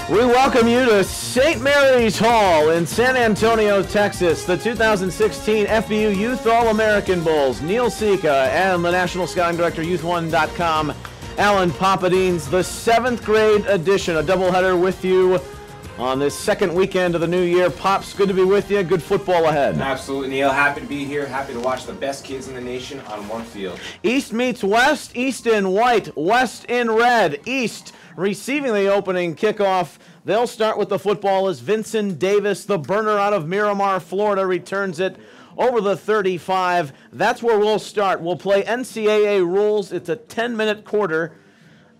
We welcome you to St. Mary's Hall in San Antonio, Texas. The 2016 FBU Youth All-American Bowls. Neil Sika and the National Scouting Director, Youth1.com, Alan Popadines. The 7th grade edition, a doubleheader with you on this second weekend of the new year. Pops, good to be with you. Good football ahead. Absolutely, Neil. Happy to be here. Happy to watch the best kids in the nation on one field. East meets West. East in white, West in red. East receiving the opening kickoff. They'll start with the football as Vincent Davis, the burner out of Miramar, Florida, returns it over the 35. That's where we'll start. We'll play NCAA rules. It's a 10-minute quarter,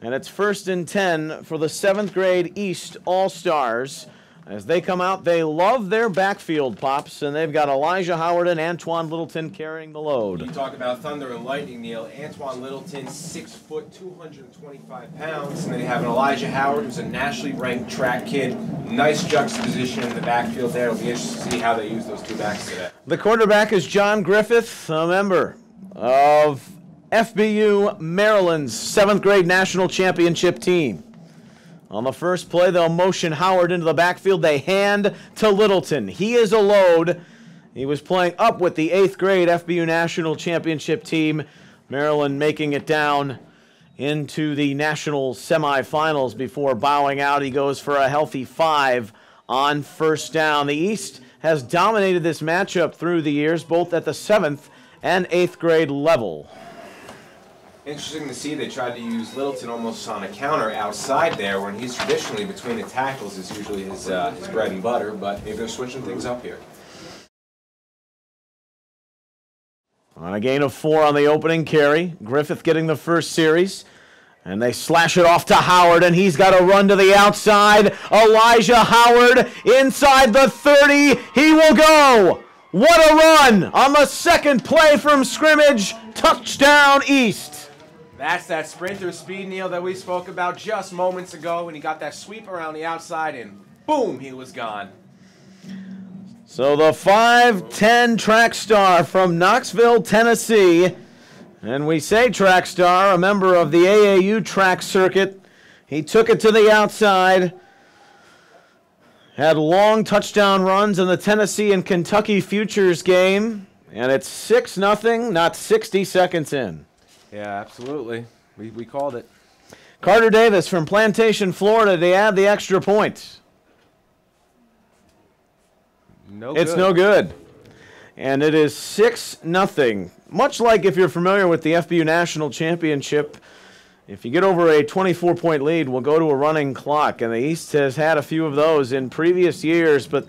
and it's 1st and 10 for the 7th grade East All-Stars. As they come out, they love their backfield, Pops, and they've got Elijah Howard and Antoine Littleton carrying the load. You talk about thunder and lightning, Neil. Antoine Littleton, 6 foot, 225 pounds. And then you have an Elijah Howard, who's a nationally ranked track kid. Nice juxtaposition in the backfield there. It'll be interesting to see how they use those two backs today. The quarterback is John Griffith, a member of FBU Maryland's 7th grade national championship team. On the first play, they'll motion Howard into the backfield. They hand to Littleton. He is a load. He was playing up with the 8th grade FBU national championship team. Maryland making it down into the national semifinals before bowing out. He goes for a healthy 5 on first down. The East has dominated this matchup through the years, both at the 7th and 8th grade level. Interesting to see they tried to use Littleton almost on a counter outside there when he's traditionally between the tackles is usually his bread and butter, but maybe they're switching things up here. On a gain of 4 on the opening carry, Griffith getting the first series, and they slash it off to Howard, and he's got to run to the outside. Elijah Howard inside the 30. He will go. What a run on the second play from scrimmage. Touchdown East. That's that sprinter speed, Neil, that we spoke about just moments ago when he got that sweep around the outside and boom, he was gone. So the 5'10" track star from Knoxville, Tennessee, and we say track star, a member of the AAU track circuit. He took it to the outside, had long touchdown runs in the Tennessee and Kentucky Futures game, and it's 6-0, not 60 seconds in. Yeah, absolutely. We called it. Carter Davis from Plantation, Florida, to add the extra point. It's no good. And it is 6-0. Much like if you're familiar with the FBU National Championship, if you get over a 24-point lead, we'll go to a running clock. And the East has had a few of those in previous years, but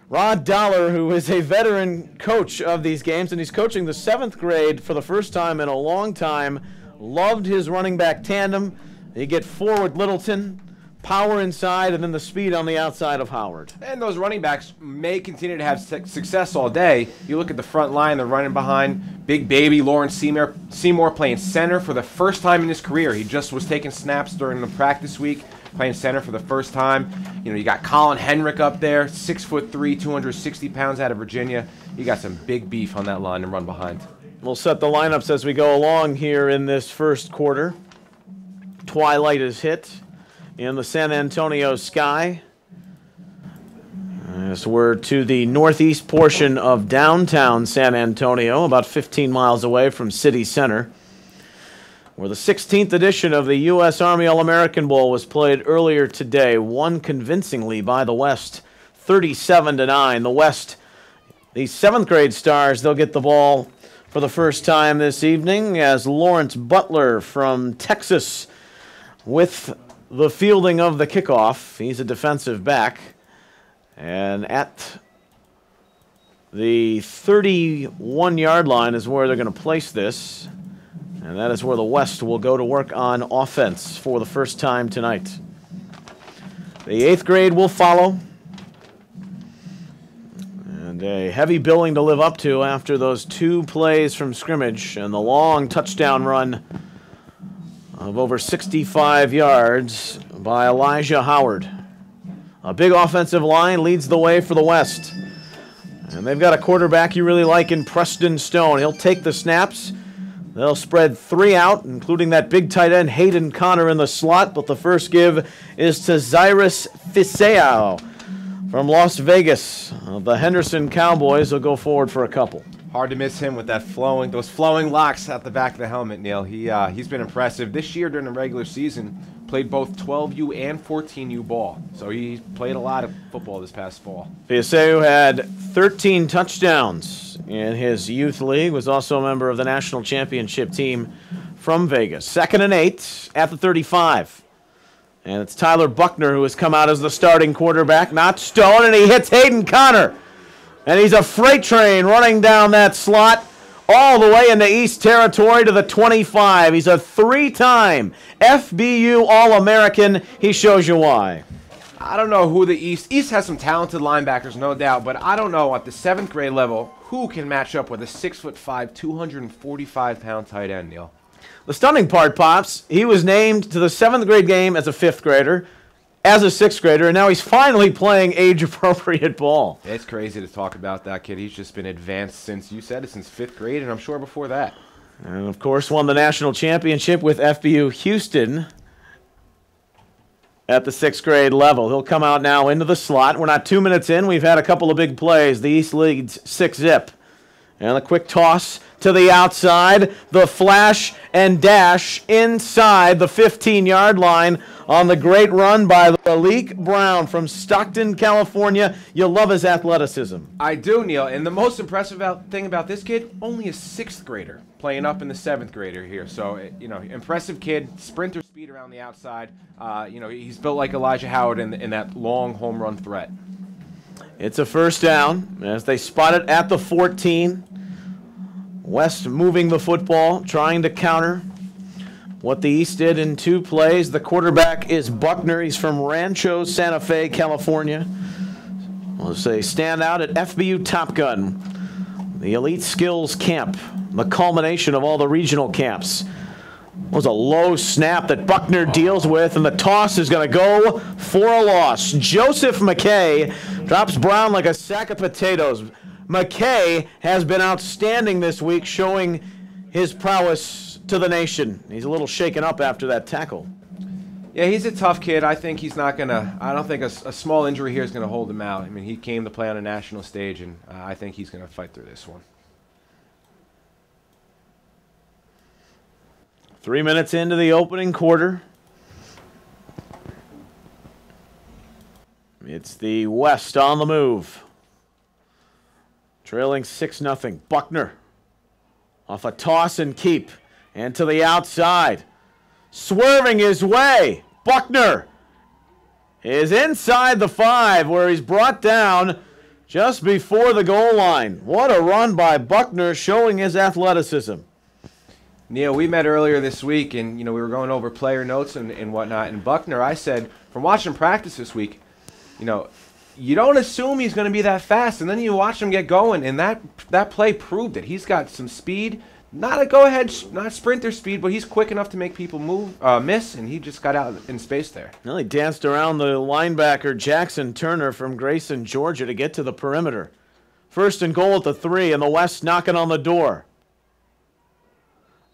Rod Dollar, who is a veteran coach of these games, and he's coaching the 7th grade for the first time in a long time, loved his running back tandem. You get forward Littleton, power inside, and then the speed on the outside of Howard. And those running backs may continue to have success all day. You look at the front line, they're running behind big baby Lawrence Seymour playing center for the first time in his career. He just was taking snaps during the practice week, playing center for the first time. You know, you got Colin Henrik up there, 6'3", 260 pounds out of Virginia. You got some big beef on that line and run behind. We'll set the lineups as we go along here in this first quarter. Twilight is hit in the San Antonio sky. As we're to the northeast portion of downtown San Antonio, about 15 miles away from City Center, where the 16th edition of the U.S. Army All-American Bowl was played earlier today, won convincingly by the West, 37-9. The West, the 7th grade stars, they'll get the ball for the first time this evening as Lawrence Butler from Texas with the fielding of the kickoff. He's a defensive back. And at the 31-yard line is where they're going to place this. And that is where the West will go to work on offense for the first time tonight. The 8th grade will follow. And a heavy billing to live up to after those 2 plays from scrimmage and the long touchdown run of over 65 yards by Elijah Howard. A big offensive line leads the way for the West. And they've got a quarterback you really like in Preston Stone. He'll take the snaps. They'll spread 3 out, including that big tight end Hayden Connor in the slot, but the first give is to Zyrus Fiseau from Las Vegas. The Henderson Cowboys will go forward for a couple. Hard to miss him with those flowing locks at the back of the helmet, Neil. He's been impressive. This year during the regular season, played both 12U and 14U ball. So he played a lot of football this past fall. Fiseau had 13 touchdowns in his youth league, was also a member of the national championship team from Vegas. 2nd and 8 at the 35. And it's Tyler Buckner who has come out as the starting quarterback, not Stone, and he hits Hayden Connor. And he's a freight train running down that slot all the way into East Territory to the 25. He's a 3-time FBU All-American. He shows you why. I don't know who the East has some talented linebackers, no doubt, but I don't know at the 7th grade level who can match up with a 6'5", 245-pound tight end, Neil. The stunning part, Pops, he was named to the 7th grade game as a 5th grader, as a 6th grader, and now he's finally playing age-appropriate ball. It's crazy to talk about that kid. He's just been advanced since, you said it, since 5th grade, and I'm sure before that. And, of course, won the national championship with FBU Houston at the 6th grade level. He'll come out now into the slot. We're not 2 minutes in. We've had a couple of big plays. The East leads 6-zip. And a quick toss to the outside. The flash and dash inside the 15-yard line on the great run by Malik Brown from Stockton, California. You love his athleticism. I do, Neil. And the most impressive thing about this kid, only a 6th grader playing up in the 7th grader here. So, impressive kid, sprinter speed around the outside. He's built like Elijah Howard in that long home run threat. It's a first down as they spot it at the 14. West moving the football, trying to counter what the East did in 2 plays. The quarterback is Buckner. He's from Rancho Santa Fe, California. We'll say stand out at FBU Top Gun, the elite skills camp, the culmination of all the regional camps. It was a low snap that Buckner deals with, and the toss is going to go for a loss. Joseph McKay drops Brown like a sack of potatoes. McKay has been outstanding this week, showing his prowess to the nation. He's a little shaken up after that tackle. Yeah, he's a tough kid. I think he's not going to – I don't think a small injury here is going to hold him out. I mean, he came to play on a national stage, and I think he's going to fight through this one. 3 minutes into the opening quarter. It's the West on the move. Trailing 6-0. Buckner off a toss and keep. And to the outside. Swerving his way. Buckner is inside the 5 where he's brought down just before the goal line. What a run by Buckner, showing his athleticism. Neil, we met earlier this week, and we were going over player notes and whatnot. And Buckner, I said, from watching practice this week, you don't assume he's going to be that fast, and then you watch him get going, and that play proved it. He's got some speed, not a go-ahead, not sprinter speed, but he's quick enough to make people miss, and he just got out in space there. Well, he danced around the linebacker Jackson Turner from Grayson, Georgia, to get to the perimeter. 1st and goal at the 3, and the West knocking on the door.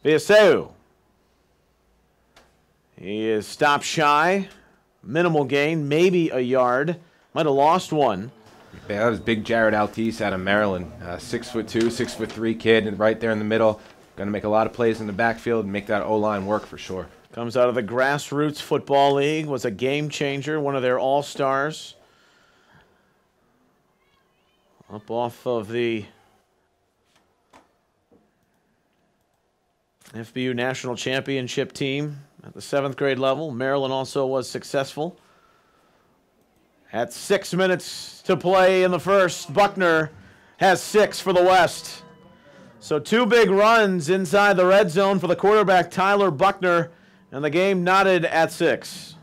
Fiseau. He is stopped shy. Minimal gain, maybe a yard. Might have lost one. Yeah, that was big Jared Altice out of Maryland. 6'2", 6'3" kid, and right there in the middle. Going to make a lot of plays in the backfield and make that O-line work for sure. Comes out of the Grassroots Football League, was a game changer, one of their all-stars. Up off of the FBU National Championship team at the 7th grade level. Maryland also was successful. At 6 minutes to play in the first, Buckner has 6 for the West. So 2 big runs inside the red zone for the quarterback, Tyler Buckner, and the game knotted at 6.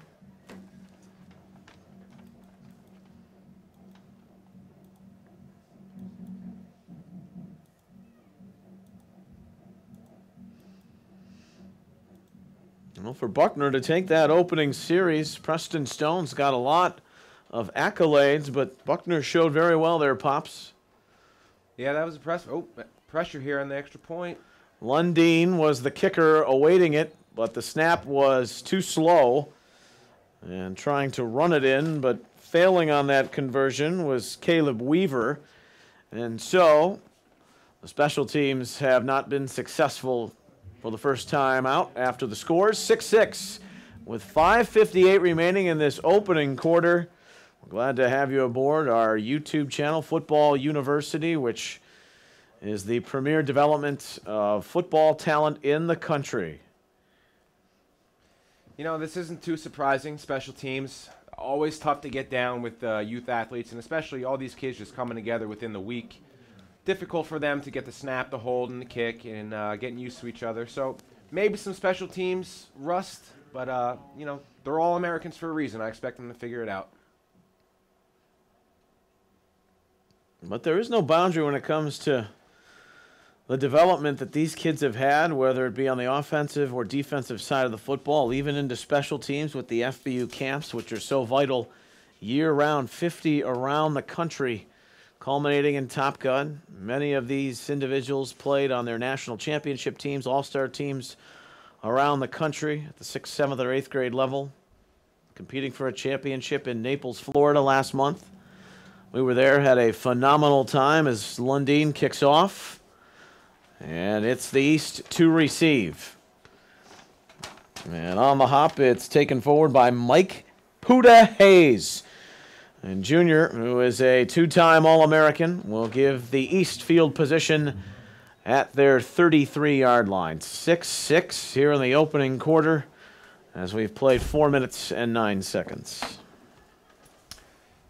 Well, for Buckner to take that opening series, Preston Stone's got a lot of accolades, but Buckner showed very well there, Pops. Yeah, that was impressive. Oh, pressure here on the extra point. Lundeen was the kicker awaiting it, but the snap was too slow. And trying to run it in, but failing on that conversion was Caleb Weaver. And so the special teams have not been successful for the first time out after the scores. 6-6 with 5:58 remaining in this opening quarter. We're glad to have you aboard our YouTube channel, Football University, which is the premier development of football talent in the country. You know, this isn't too surprising. Special teams, always tough to get down with youth athletes, and especially all these kids just coming together within the week. Difficult for them to get the snap, the hold, and the kick, and getting used to each other. So maybe some special teams rust, but, you know, they're all Americans for a reason. I expect them to figure it out. But there is no boundary when it comes to the development that these kids have had, whether it be on the offensive or defensive side of the football, even into special teams with the FBU camps, which are so vital year-round, 50 around the country, culminating in Top Gun. Many of these individuals played on their national championship teams, all-star teams around the country at the 6th, 7th, or 8th grade level, competing for a championship in Naples, Florida last month. We were there, had a phenomenal time as Lundeen kicks off. And it's the East to receive. And on the hop, it's taken forward by Mike Puda Hayes. And Junior, who is a two-time All-American, will give the East field position at their 33-yard line. 6-6 here in the opening quarter as we've played 4 minutes and 9 seconds.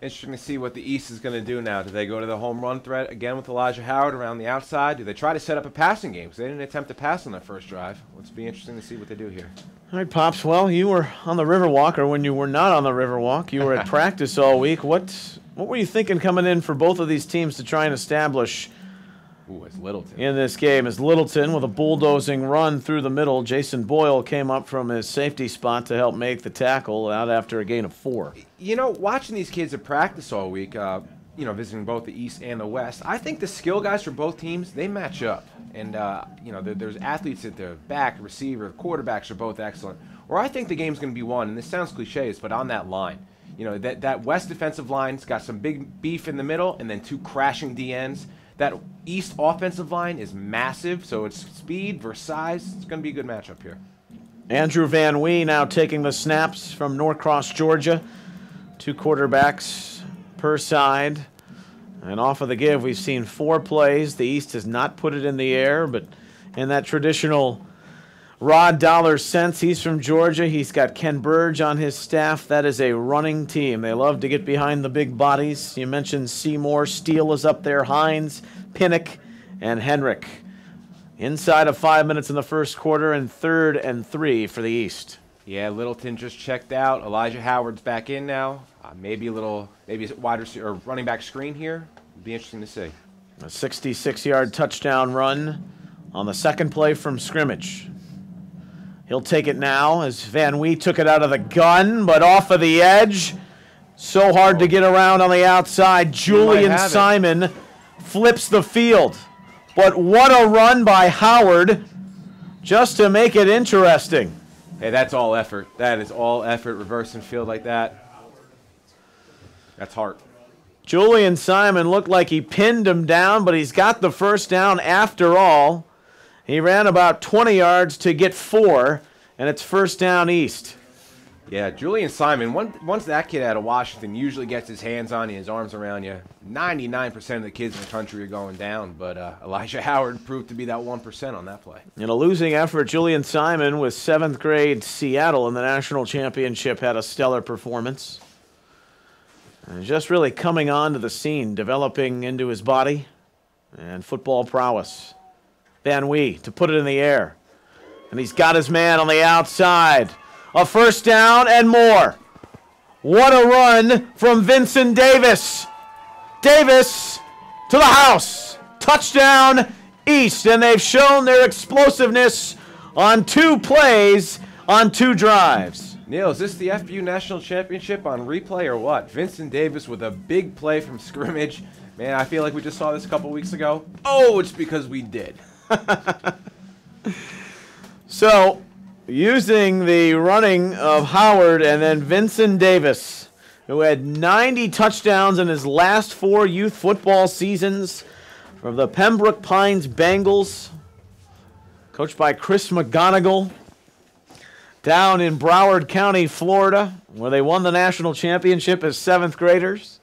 Interesting to see what the East is going to do now. Do they go to the home run threat again with Elijah Howard around the outside? Do they try to set up a passing game? Because they didn't attempt to pass on their first drive. Let's be interesting to see what they do here. All right, Pops. Well, you were on the Riverwalk, or when you were not on the Riverwalk, you were at practice all week. What were you thinking coming in for both of these teams to try and establish it's Littleton in this game? As Littleton with a bulldozing run through the middle, Jason Boyle came up from his safety spot to help make the tackle out after a gain of 4. You know, watching these kids at practice all week, you know, visiting both the East and the West, I think the skill guys for both teams, they match up. And, you know, there's athletes at the back, receiver, quarterbacks are both excellent. Or I think the game's going to be won, and this sounds cliches, but on that line. You know, that West defensive line's got some big beef in the middle and then 2 crashing DNs. That East offensive line is massive, so it's speed versus size. It's going to be a good matchup here. Andrew Van Wee now taking the snaps from Norcross, Georgia. 2 quarterbacks per side. And off of the give, we've seen 4 plays. The East has not put it in the air, but in that traditional Rod Dollar sense, he's from Georgia. He's got Ken Burge on his staff. That is a running team. They love to get behind the big bodies. You mentioned Seymour. Steele is up there. Hines, Pinnock, and Henrik. Inside of 5 minutes in the first quarter, and 3rd and 3 for the East. Yeah, Littleton just checked out. Elijah Howard's back in now. Maybe a wide receiver or running back screen here. It'd be interesting to see. A 66-yard touchdown run on the second play from scrimmage. He'll take it now as Van Wee took it out of the gun, but off of the edge. So hard to get around on the outside. Julian Simon flips the field. But what a run by Howard just to make it interesting. Hey, that's all effort. That is all effort, reversing field like that. That's heart. Julian Simon looked like he pinned him down, but he's got the first down after all. He ran about 20 yards to get 4, and it's first down East. Yeah, Julian Simon, once that kid out of Washington usually gets his hands on you, his arms around you, 99% of the kids in the country are going down, but Elijah Howard proved to be that 1% on that play. In a losing effort, Julian Simon with 7th grade Seattle in the national championship had a stellar performance. And just really coming onto the scene, developing into his body and football prowess. Van Wee to put it in the air. And he's got his man on the outside. A first down and more. What a run from Vincent Davis. Davis to the house. Touchdown East. And they've shown their explosiveness on 2 plays on 2 drives. Neil, is this the FBU National Championship on replay or what? Vincent Davis with a big play from scrimmage. Man, I feel like we just saw this a couple weeks ago. Oh, it's because we did. So, using the running of Howard and then Vincent Davis, who had 90 touchdowns in his last 4 youth football seasons for the Pembroke Pines Bengals, coached by Chris McGonigal, down in Broward County, Florida, where they won the national championship as 7th graders.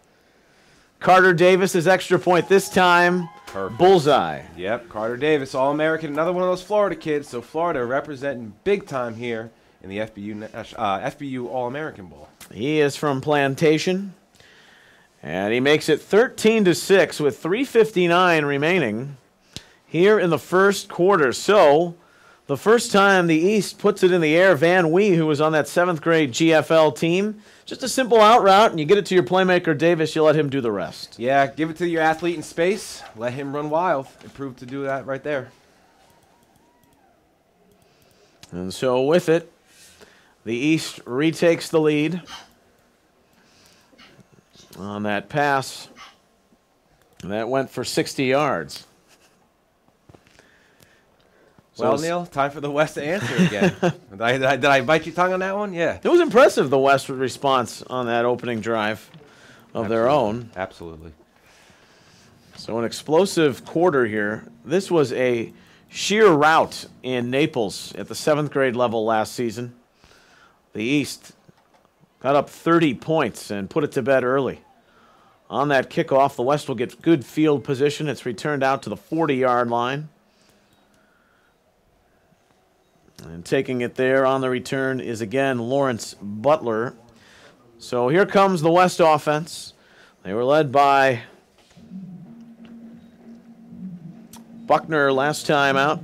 Carter Davis' extra point this time. Perfect. Bullseye. Yep, Carter Davis, All-American, another one of those Florida kids. So Florida representing big time here in the FBU All-American Bowl. He is from Plantation, and he makes it 13-6 with 3:59 remaining here in the first quarter. So the first time the East puts it in the air, Van Wee, who was on that 7th grade GFL team, just a simple out route, and you get it to your playmaker, Davis, you let him do the rest. Yeah, give it to your athlete in space. Let him run wild. It proved to do that right there. And so with it, the East retakes the lead on that pass. That went for 60 yards. Well, Neil, time for the West to answer again. Did I bite your tongue on that one? Yeah. It was impressive, the West response on that opening drive of their own. Absolutely. So an explosive quarter here. This was a sheer rout in Naples at the 7th grade level last season. The East got up 30 points and put it to bed early. On that kickoff, the West will get good field position. It's returned out to the 40-yard line. And taking it there on the return is again Lawrence Butler. So here comes the West offense. They were led by Buckner last time out.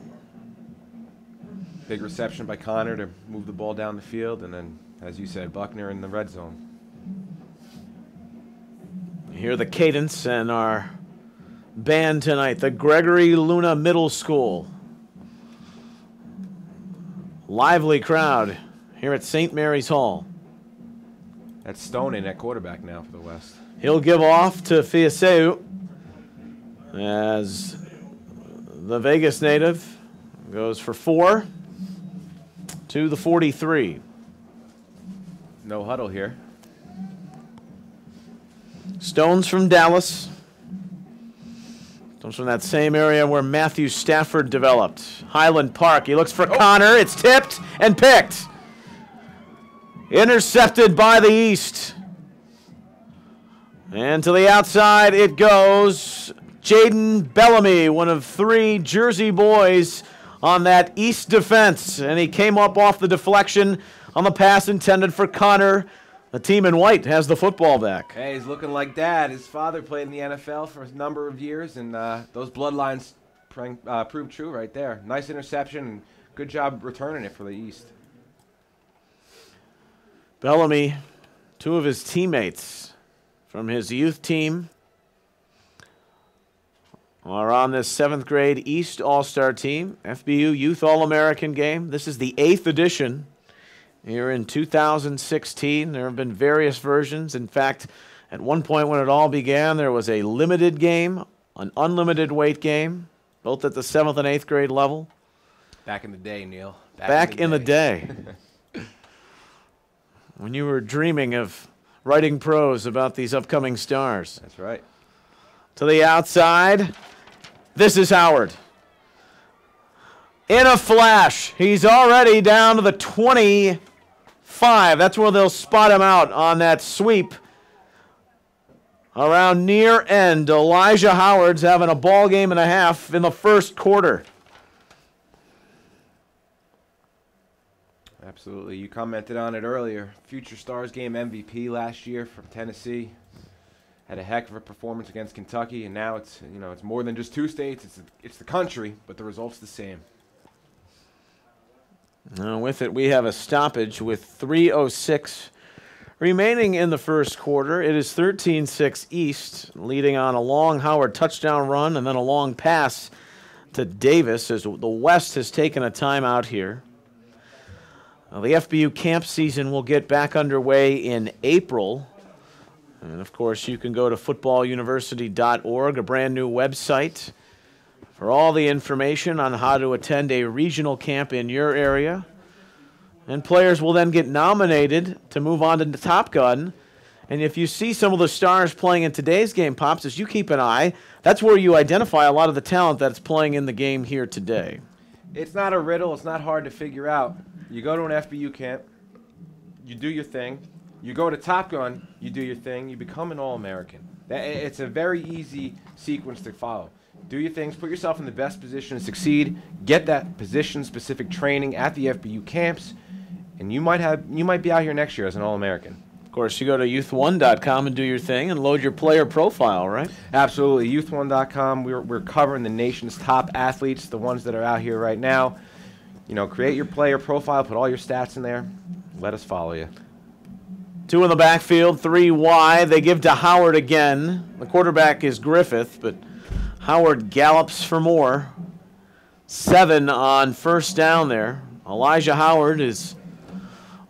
Big reception by Connor to move the ball down the field, and then, as you said, Buckner in the red zone. You hear the cadence and our band tonight, the Gregory Luna Middle School. Lively crowd here at St. Mary's Hall. That's Stone in at quarterback now for the West. He'll give off to Fiaseu as the Vegas native goes for 4 to the 43. No huddle here. Stone's from Dallas. Comes from that same area where Matthew Stafford developed. Highland Park. He looks for Connor. It's tipped and picked. Intercepted by the East. And to the outside it goes. Jaden Bellamy, one of 3 Jersey boys on that East defense. And he came up off the deflection on the pass intended for Connor. The team in white has the football back. Hey, he's looking like Dad. His father played in the NFL for a number of years, and those bloodlines proved true right there. Nice interception, and good job returning it for the East. Bellamy, 2 of his teammates from his youth team are on this 7th grade East All-Star team, FBU Youth All-American game. This is the 8th edition. Here in 2016, there have been various versions. In fact, at one point when it all began, there was a limited game, an unlimited weight game, both at the 7th and 8th grade level. Back in the day, Neil. Back in the day. When you were dreaming of writing prose about these upcoming stars. That's right. To the outside, this is Howard. In a flash, he's already down to the 25. That's where they'll spot him out on that sweep. Around near end, Elijah Howard's having a ball game and a half in the first quarter. Absolutely. You commented on it earlier. Future Stars game MVP last year from Tennessee. Had a heck of a performance against Kentucky, and now it's more than just 2 states. It's the country, but the result's the same. With it, we have a stoppage with 3:06 remaining in the first quarter. It is 13-6 East, leading on a long Howard touchdown run and then a long pass to Davis as the West has taken a timeout here. The FBU camp season will get back underway in April. And, of course, you can go to footballuniversity.org, a brand new website for all the information on how to attend a regional camp in your area. And players will then get nominated to move on to Top Gun. And if you see some of the stars playing in today's game, Pops, as you keep an eye, that's where you identify a lot of the talent that's playing in the game here today. It's not a riddle. It's not hard to figure out. You go to an FBU camp, you do your thing. You go to Top Gun, you do your thing. You become an All-American. It's a very easy sequence to follow. Do your things, put yourself in the best position to succeed, get that position-specific training at the FBU camps, and you might be out here next year as an All-American. Of course, you go to youth1.com and do your thing and load your player profile, right? Absolutely. Youth1.com, we're covering the nation's top athletes, the ones that are out here right now. You know, create your player profile, put all your stats in there. Let us follow you. 2 in the backfield, 3 wide. They give to Howard again. The quarterback is Griffith, but Howard gallops for more. 7 on first down there. Elijah Howard is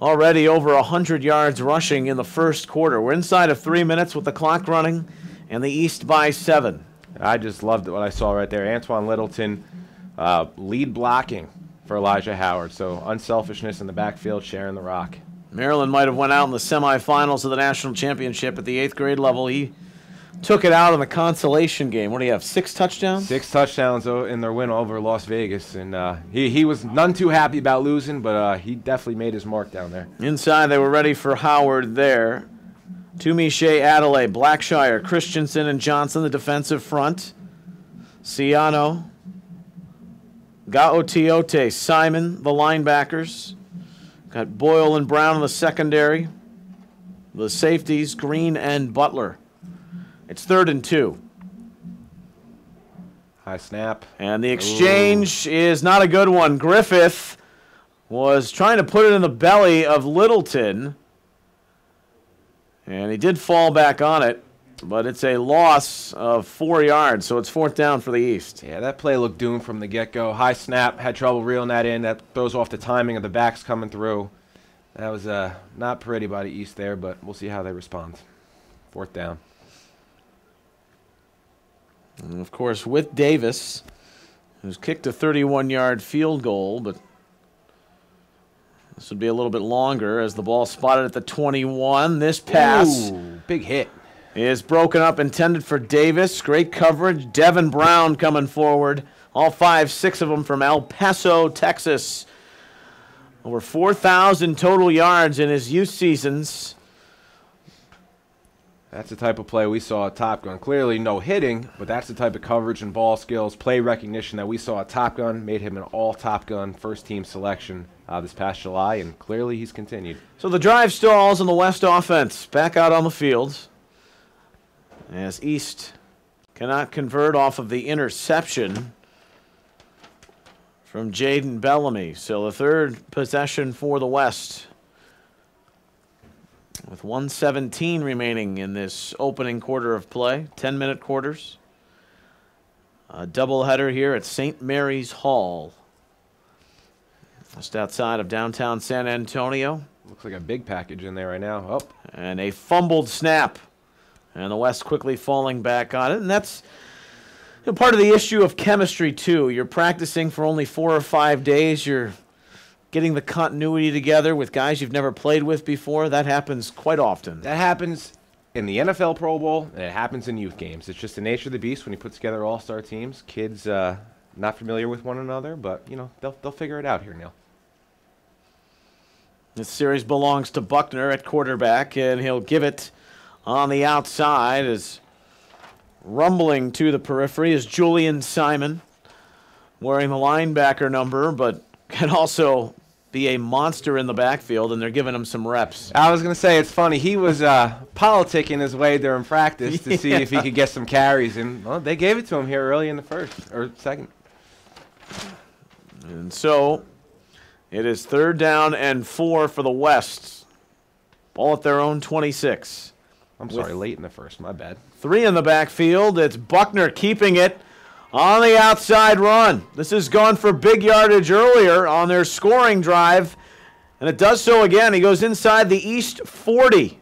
already over 100 yards rushing in the first quarter. We're inside of 3 minutes with the clock running and the East by 7. I just loved what I saw right there. Antoine Littleton lead blocking for Elijah Howard. So unselfishness in the backfield, sharing the rock. Maryland might have went out in the semifinals of the national championship at the 8th grade level. He took it out in the consolation game. What do you have, 6 touchdowns? 6 touchdowns in their win over Las Vegas. And he was none too happy about losing, but he definitely made his mark down there. Inside, they were ready for Howard there. Toomey, Shea, Adelaide, Blackshire, Christensen, and Johnson, the defensive front. Ciano, Gaotiote, Simon, the linebackers. Got Boyle and Brown in the secondary. The safeties, Green and Butler. It's 3rd and 2. High snap. And the exchange is not a good one. Griffith was trying to put it in the belly of Littleton. And he did fall back on it, but it's a loss of 4 yards, so it's 4th down for the East. Yeah, that play looked doomed from the get-go. High snap, had trouble reeling that in. That throws off the timing of the backs coming through. That was not pretty by the East there, but we'll see how they respond. 4th down. And of course, with Davis, who's kicked a 31-yard field goal, but this would be a little bit longer as the ball spotted at the 21. This pass big hit is broken up, intended for Davis. Great coverage. Devin Brown coming forward. All 5, 6 of them from El Paso, Texas. Over 4,000 total yards in his youth seasons. That's the type of play we saw at Top Gun. Clearly no hitting, but that's the type of coverage and ball skills, play recognition that we saw at Top Gun. Made him an all Top Gun first-team selection this past July, and clearly he's continued. So the drive stalls in the West offense. Back out on the field as East cannot convert off of the interception from Jaden Bellamy. So the 3rd possession for the West, with 1:17 remaining in this opening quarter of play. 10-minute quarters. A doubleheader here at St. Mary's Hall, just outside of downtown San Antonio. Looks like a big package in there right now. Oh. And a fumbled snap. And the West quickly falling back on it. And that's part of the issue of chemistry, too. You're practicing for only 4 or 5 days. You're getting the continuity together with guys you've never played with before. That happens quite often. That happens in the NFL Pro Bowl, and it happens in youth games. It's just the nature of the beast when you put together all-star teams. Kids not familiar with one another, but, you know, they'll figure it out here, Neil. This series belongs to Buckner at quarterback, and he'll give it on the outside as rumbling to the periphery is Julian Simon, wearing the linebacker number, but can also be a monster in the backfield, and they're giving him some reps. I was going to say, it's funny. He was politicking his way during practice to see if he could get some carries, and well, they gave it to him here early in the first or second. And so it is 3rd down and 4 for the West, all at their own 26. I'm sorry, late in the first. My bad. 3 in the backfield. It's Buckner keeping it on the outside run. This has gone for big yardage earlier on their scoring drive, and it does so again. He goes inside the East 40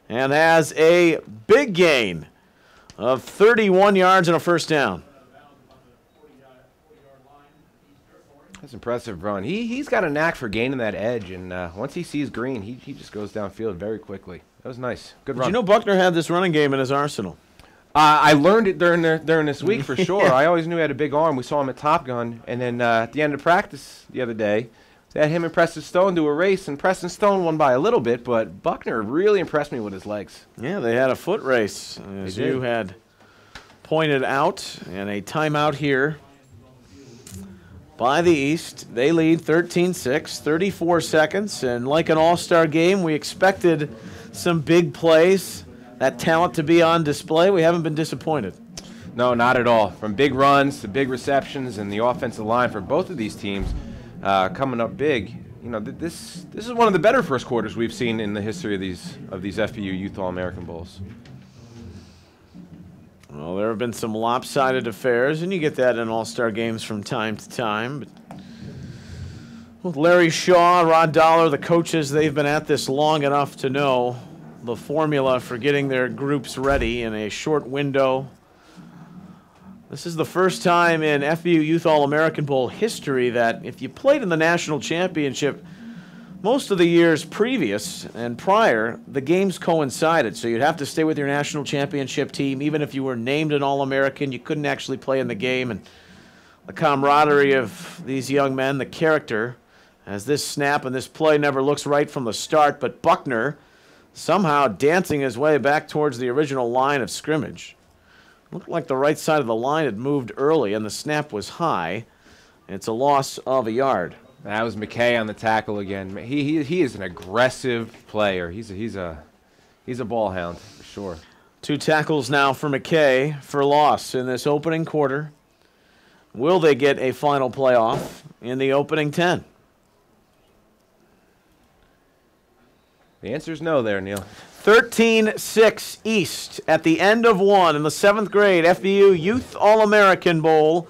and has a big gain of 31 yards and a first down. That's an impressive run. He's got a knack for gaining that edge, and once he sees green, he just goes downfield very quickly. That was nice. Good run. You know Buckner had this running game in his arsenal. I learned it during this week for sure. I always knew he had a big arm. We saw him at Top Gun, and then at the end of practice the other day, they had him and Preston Stone do a race, and Preston Stone won by a little bit, but Buckner really impressed me with his legs. Yeah, they had a foot race, as you had pointed out, and a timeout here by the East. They lead 13-6, 34 seconds, and like an all-star game, we expected some big plays, that talent to be on display. We haven't been disappointed. No, not at all. From big runs to big receptions, and the offensive line for both of these teams coming up big. You know, this is one of the better first quarters we've seen in the history of these FBU Youth All-American Bowls. Well, there have been some lopsided affairs, and you get that in all-star games from time to time. But with Larry Shaw, Rod Dollar, the coaches, they've been at this long enough to know the formula for getting their groups ready in a short window. This is the first time in FBU Youth All-American Bowl history that if you played in the national championship, most of the years previous and prior, the games coincided. So you'd have to stay with your national championship team. Even if you were named an All-American, you couldn't actually play in the game. And the camaraderie of these young men, the character, as this snap and this play never looks right from the start. But Buckner somehow dancing his way back towards the original line of scrimmage. Looked like the right side of the line had moved early, and the snap was high. It's a loss of a yard. That was McKay on the tackle again. He is an aggressive player. He's a ball hound for sure. 2 tackles now for McKay for loss in this opening quarter. Will they get a final playoff in the opening 10? The answer is no there, Neil. 13-6 East at the end of one in the 7th grade FBU Youth All-American Bowl.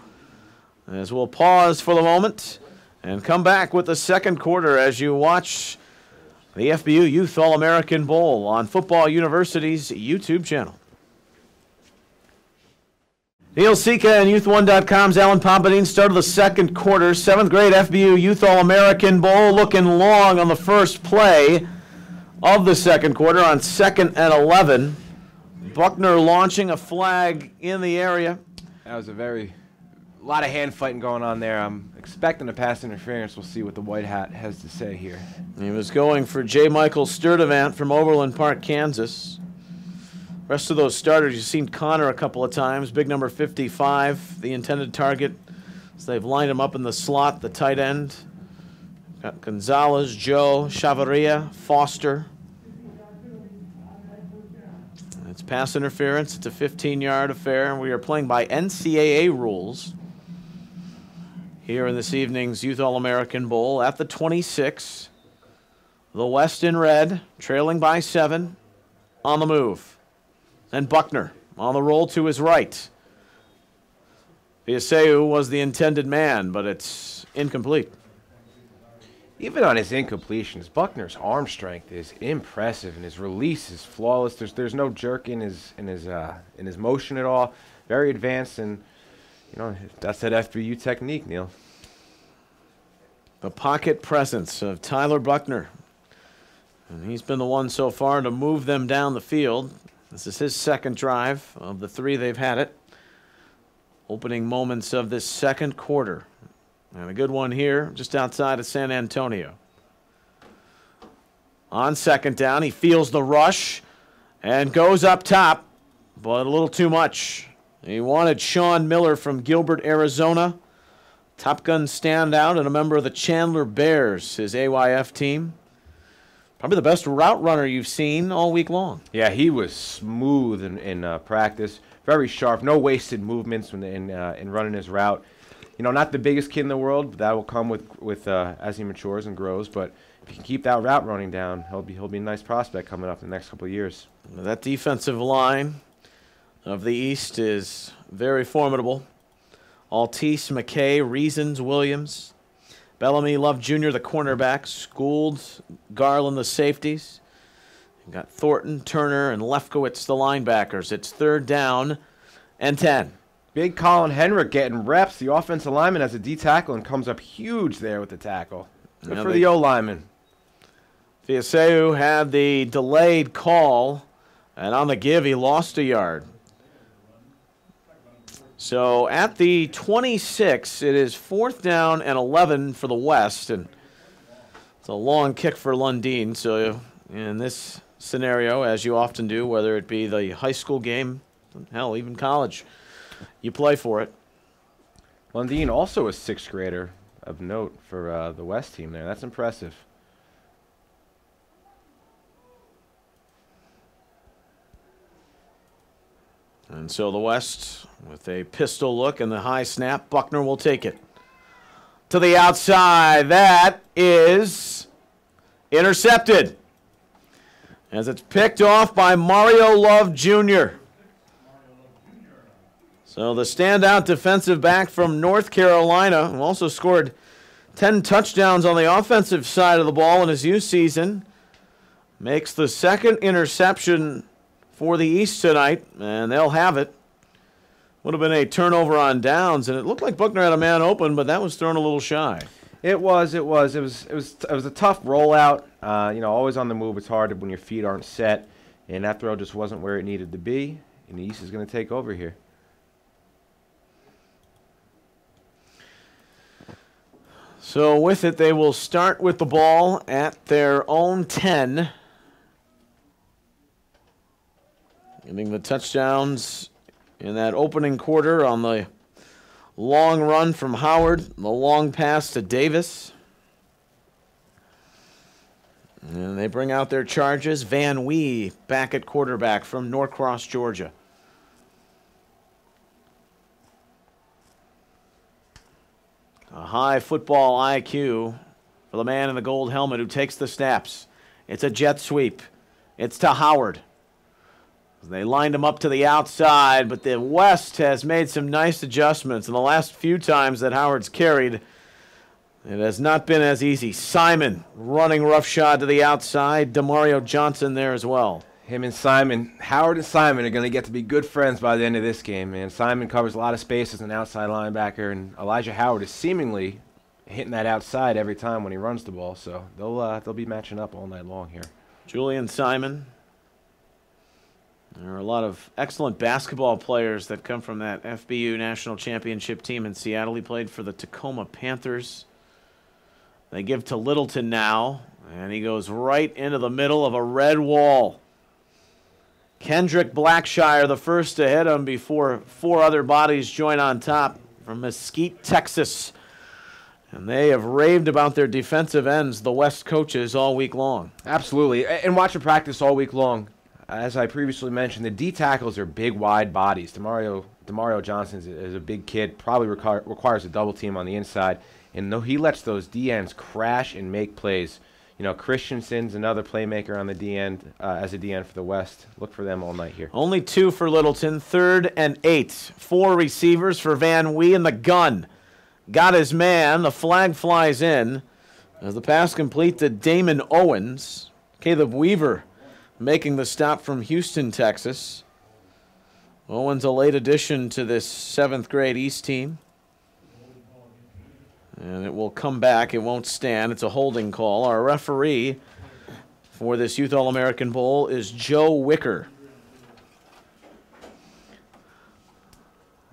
As we'll pause for the moment and come back with the second quarter as you watch the FBU Youth All-American Bowl on Football University's YouTube channel. Neil Sika and Youth1.com's Alan Popadines started the second quarter. 7th grade FBU Youth All-American Bowl looking long on the first play of the second quarter on 2nd and 11. Buckner launching a flag in the area. That was a lot of hand fighting going on there. I'm expecting a pass interference. We'll see what the white hat has to say here. He was going for J. Michael Sturdivant from Overland Park, Kansas. Rest of those starters, you've seen Connor a couple of times. Big number 55, the intended target. So they've lined him up in the slot, the tight end. Got Gonzalez, Joe, Chavarria, Foster. It's pass interference. It's a 15-yard affair. We are playing by NCAA rules here in this evening's Youth All-American Bowl at the 26. The West in red, trailing by 7, on the move. And Buckner on the roll to his right. Viaseu was the intended man, but it's incomplete. Even on his incompletions, Buckner's arm strength is impressive, and his release is flawless. There's no jerk in his motion at all. Very advanced, and you know that's that FBU technique, Neil. The pocket presence of Tyler Buckner, and he's been the one so far to move them down the field. This is his second drive of the 3 they've had it. Opening moments of this second quarter. And a good one here just outside of San Antonio. On 2nd down, he feels the rush and goes up top, but a little too much. He wanted Sean Miller from Gilbert, Arizona. Top Gun standout and a member of the Chandler Bears, his AYF team. Probably the best route runner you've seen all week long. Yeah, he was smooth in practice. Very sharp. No wasted movements in running his route. You know, not the biggest kid in the world, but that will come with as he matures and grows. But if he can keep that route running down, he'll be a nice prospect coming up in the next couple of years. That defensive line of the East is very formidable. Altice, McKay, Reasons, Williams, Bellamy, Love Jr., the cornerbacks, Gould, Garland, the safeties. You've got Thornton, Turner, and Lefkowitz, the linebackers. It's 3rd down and 10. Big Colin Henrik getting reps. The offensive lineman has a D tackle and comes up huge there with the tackle. Good for the O lineman. Fiaseu had the delayed call, and on the give, he lost a yard. So at the 26, it is 4th down and 11 for the West, and it's a long kick for Lundin. So in this scenario, as you often do, whether it be the high school game, hell, even college, you play for it. Lundin also a 6th grader of note for the West team there. That's impressive. And so the West, with a pistol look and the high snap, Buckner will take it. To the outside, that is intercepted. As it's picked off by Mario Love Jr. So the standout defensive back from North Carolina, who also scored 10 touchdowns on the offensive side of the ball in his youth season, makes the 2nd interception for the East tonight, and they'll have it. Would have been a turnover on downs, and it looked like Buckner had a man open, but that was thrown a little shy. It was a tough rollout. Always on the move. It's hard when your feet aren't set, and that throw just wasn't where it needed to be. And the East is going to take over here. So with it, they will start with the ball at their own 10. Getting the touchdowns in that opening quarter on the long run from Howard, the long pass to Davis. And they bring out their charges. Van Wee back at quarterback from Norcross, Georgia. A high football IQ for the man in the gold helmet who takes the snaps. It's a jet sweep. It's to Howard. They lined him up to the outside, but the West has made some nice adjustments. In the last few times that Howard's carried, it has not been as easy. Simon running roughshod to the outside. Demario Johnson there as well. Howard and Simon are going to get to be good friends by the end of this game, man. Simon covers a lot of space as an outside linebacker, and Elijah Howard is seemingly hitting that outside every time when he runs the ball. So they'll be matching up all night long here. Julian Simon. There are a lot of excellent basketball players that come from that FBU national championship team in Seattle. He played for the Tacoma Panthers. They give to Littleton now, and he goes right into the middle of a red wall. Kendrick Blackshire, the first to hit him before 4 other bodies join on top from Mesquite, Texas. And they have raved about their defensive ends, the West coaches, all week long. Absolutely, and watch them practice all week long. As I previously mentioned, the D tackles are big, wide bodies. Demario Johnson is a big kid, probably requires a double team on the inside. And though he lets those D ends crash and make plays, Christensen's another playmaker on the D end as a D end for the West. Look for them all night here. Only 2 for Littleton, 3rd and 8. 4 receivers for Van Wee in the gun. Got his man. The flag flies in as the pass complete to Damon Owens. Caleb Weaver making the stop from Houston, Texas. Owens, a late addition to this 7th grade East team. And it will come back. It won't stand. It's a holding call. Our referee for this Youth All-American Bowl is Joe Wicker.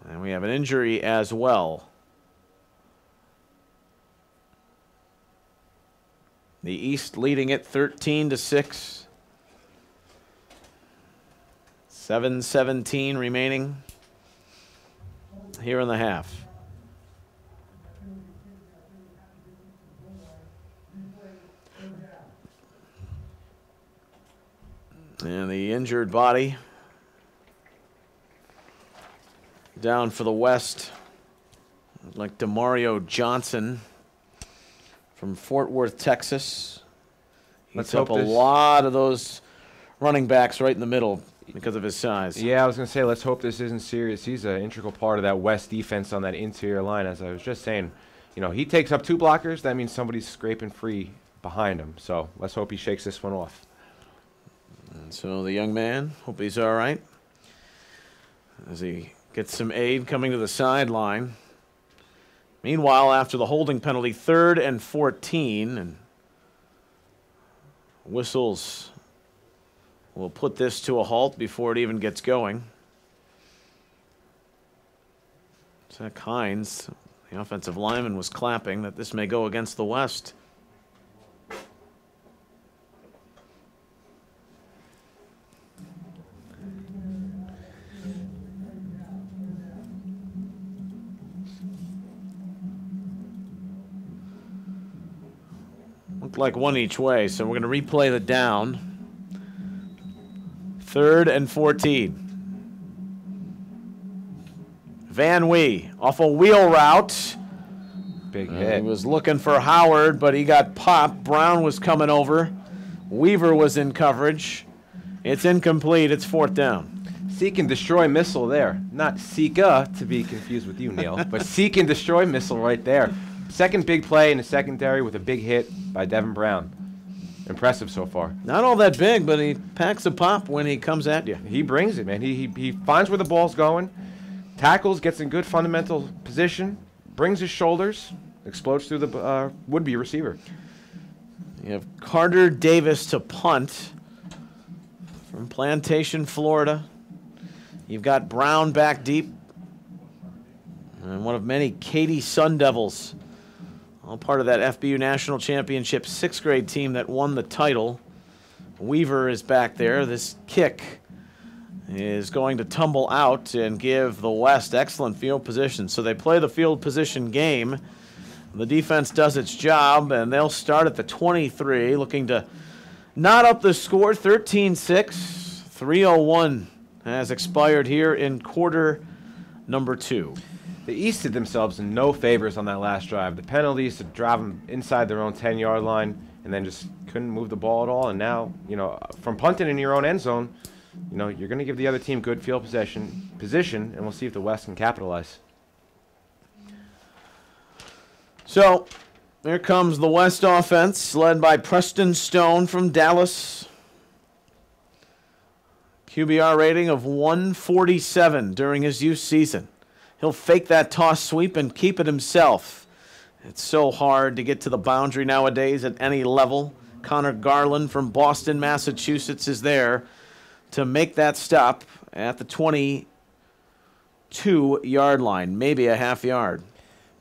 And we have an injury as well. The East leading it 13-6. 7:17 remaining here in the half. And the injured body down for the West, like Demario Johnson from Fort Worth, Texas. He's up a lot of those running backs right in the middle because of his size. Yeah, I was going to say, let's hope this isn't serious. He's an integral part of that West defense on that interior line. As I was just saying, he takes up 2 blockers. That means somebody's scraping free behind him. So let's hope he shakes this one off. And so the young man, hope he's all right, as he Gets some aid coming to the sideline. Meanwhile, after the holding penalty, 3rd and 14, and whistles will put this to a halt before it even gets going. Zach Hines, the offensive lineman, was clapping that this may go against the West. Looked like one each way, so we're going to replay the down. 3rd and 14. Van Wee off a wheel route. Big hit. He was looking for Howard, but he got popped. Brown was coming over. Weaver was in coverage. It's incomplete. It's 4th down. Seek and destroy missile there. Not Sika, to be confused with you, Neil, but seek and destroy missile right there. Second big play in the secondary with a big hit by Devin Brown. Impressive so far. Not all that big, but he packs a pop when he comes at you. He brings it, man. He finds where the ball's going, tackles, gets in good fundamental position, brings his shoulders, explodes through the would-be receiver. You have Carter Davis to punt from Plantation, Florida. You've got Brown back deep, and one of many Katy Sun Devils. All part of that FBU National Championship 6th grade team that won the title. Weaver is back there. This kick is going to tumble out and give the West excellent field position. So they play the field position game. The defense does its job, and they'll start at the 23, looking to knot up the score. 13-6. 3:01 has expired here in quarter number 2. The East did themselves no favors on that last drive. The penalties to drive them inside their own 10-yard line and then just couldn't move the ball at all. And now, from punting in your own end zone, you're going to give the other team good field position, and we'll see if the West can capitalize. So, here comes the West offense, led by Preston Stone from Dallas. QBR rating of 147 during his youth season. He'll fake that toss sweep and keep it himself. It's so hard to get to the boundary nowadays at any level. Connor Garland from Boston, Massachusetts is there to make that stop at the 22-yard line, maybe a half yard.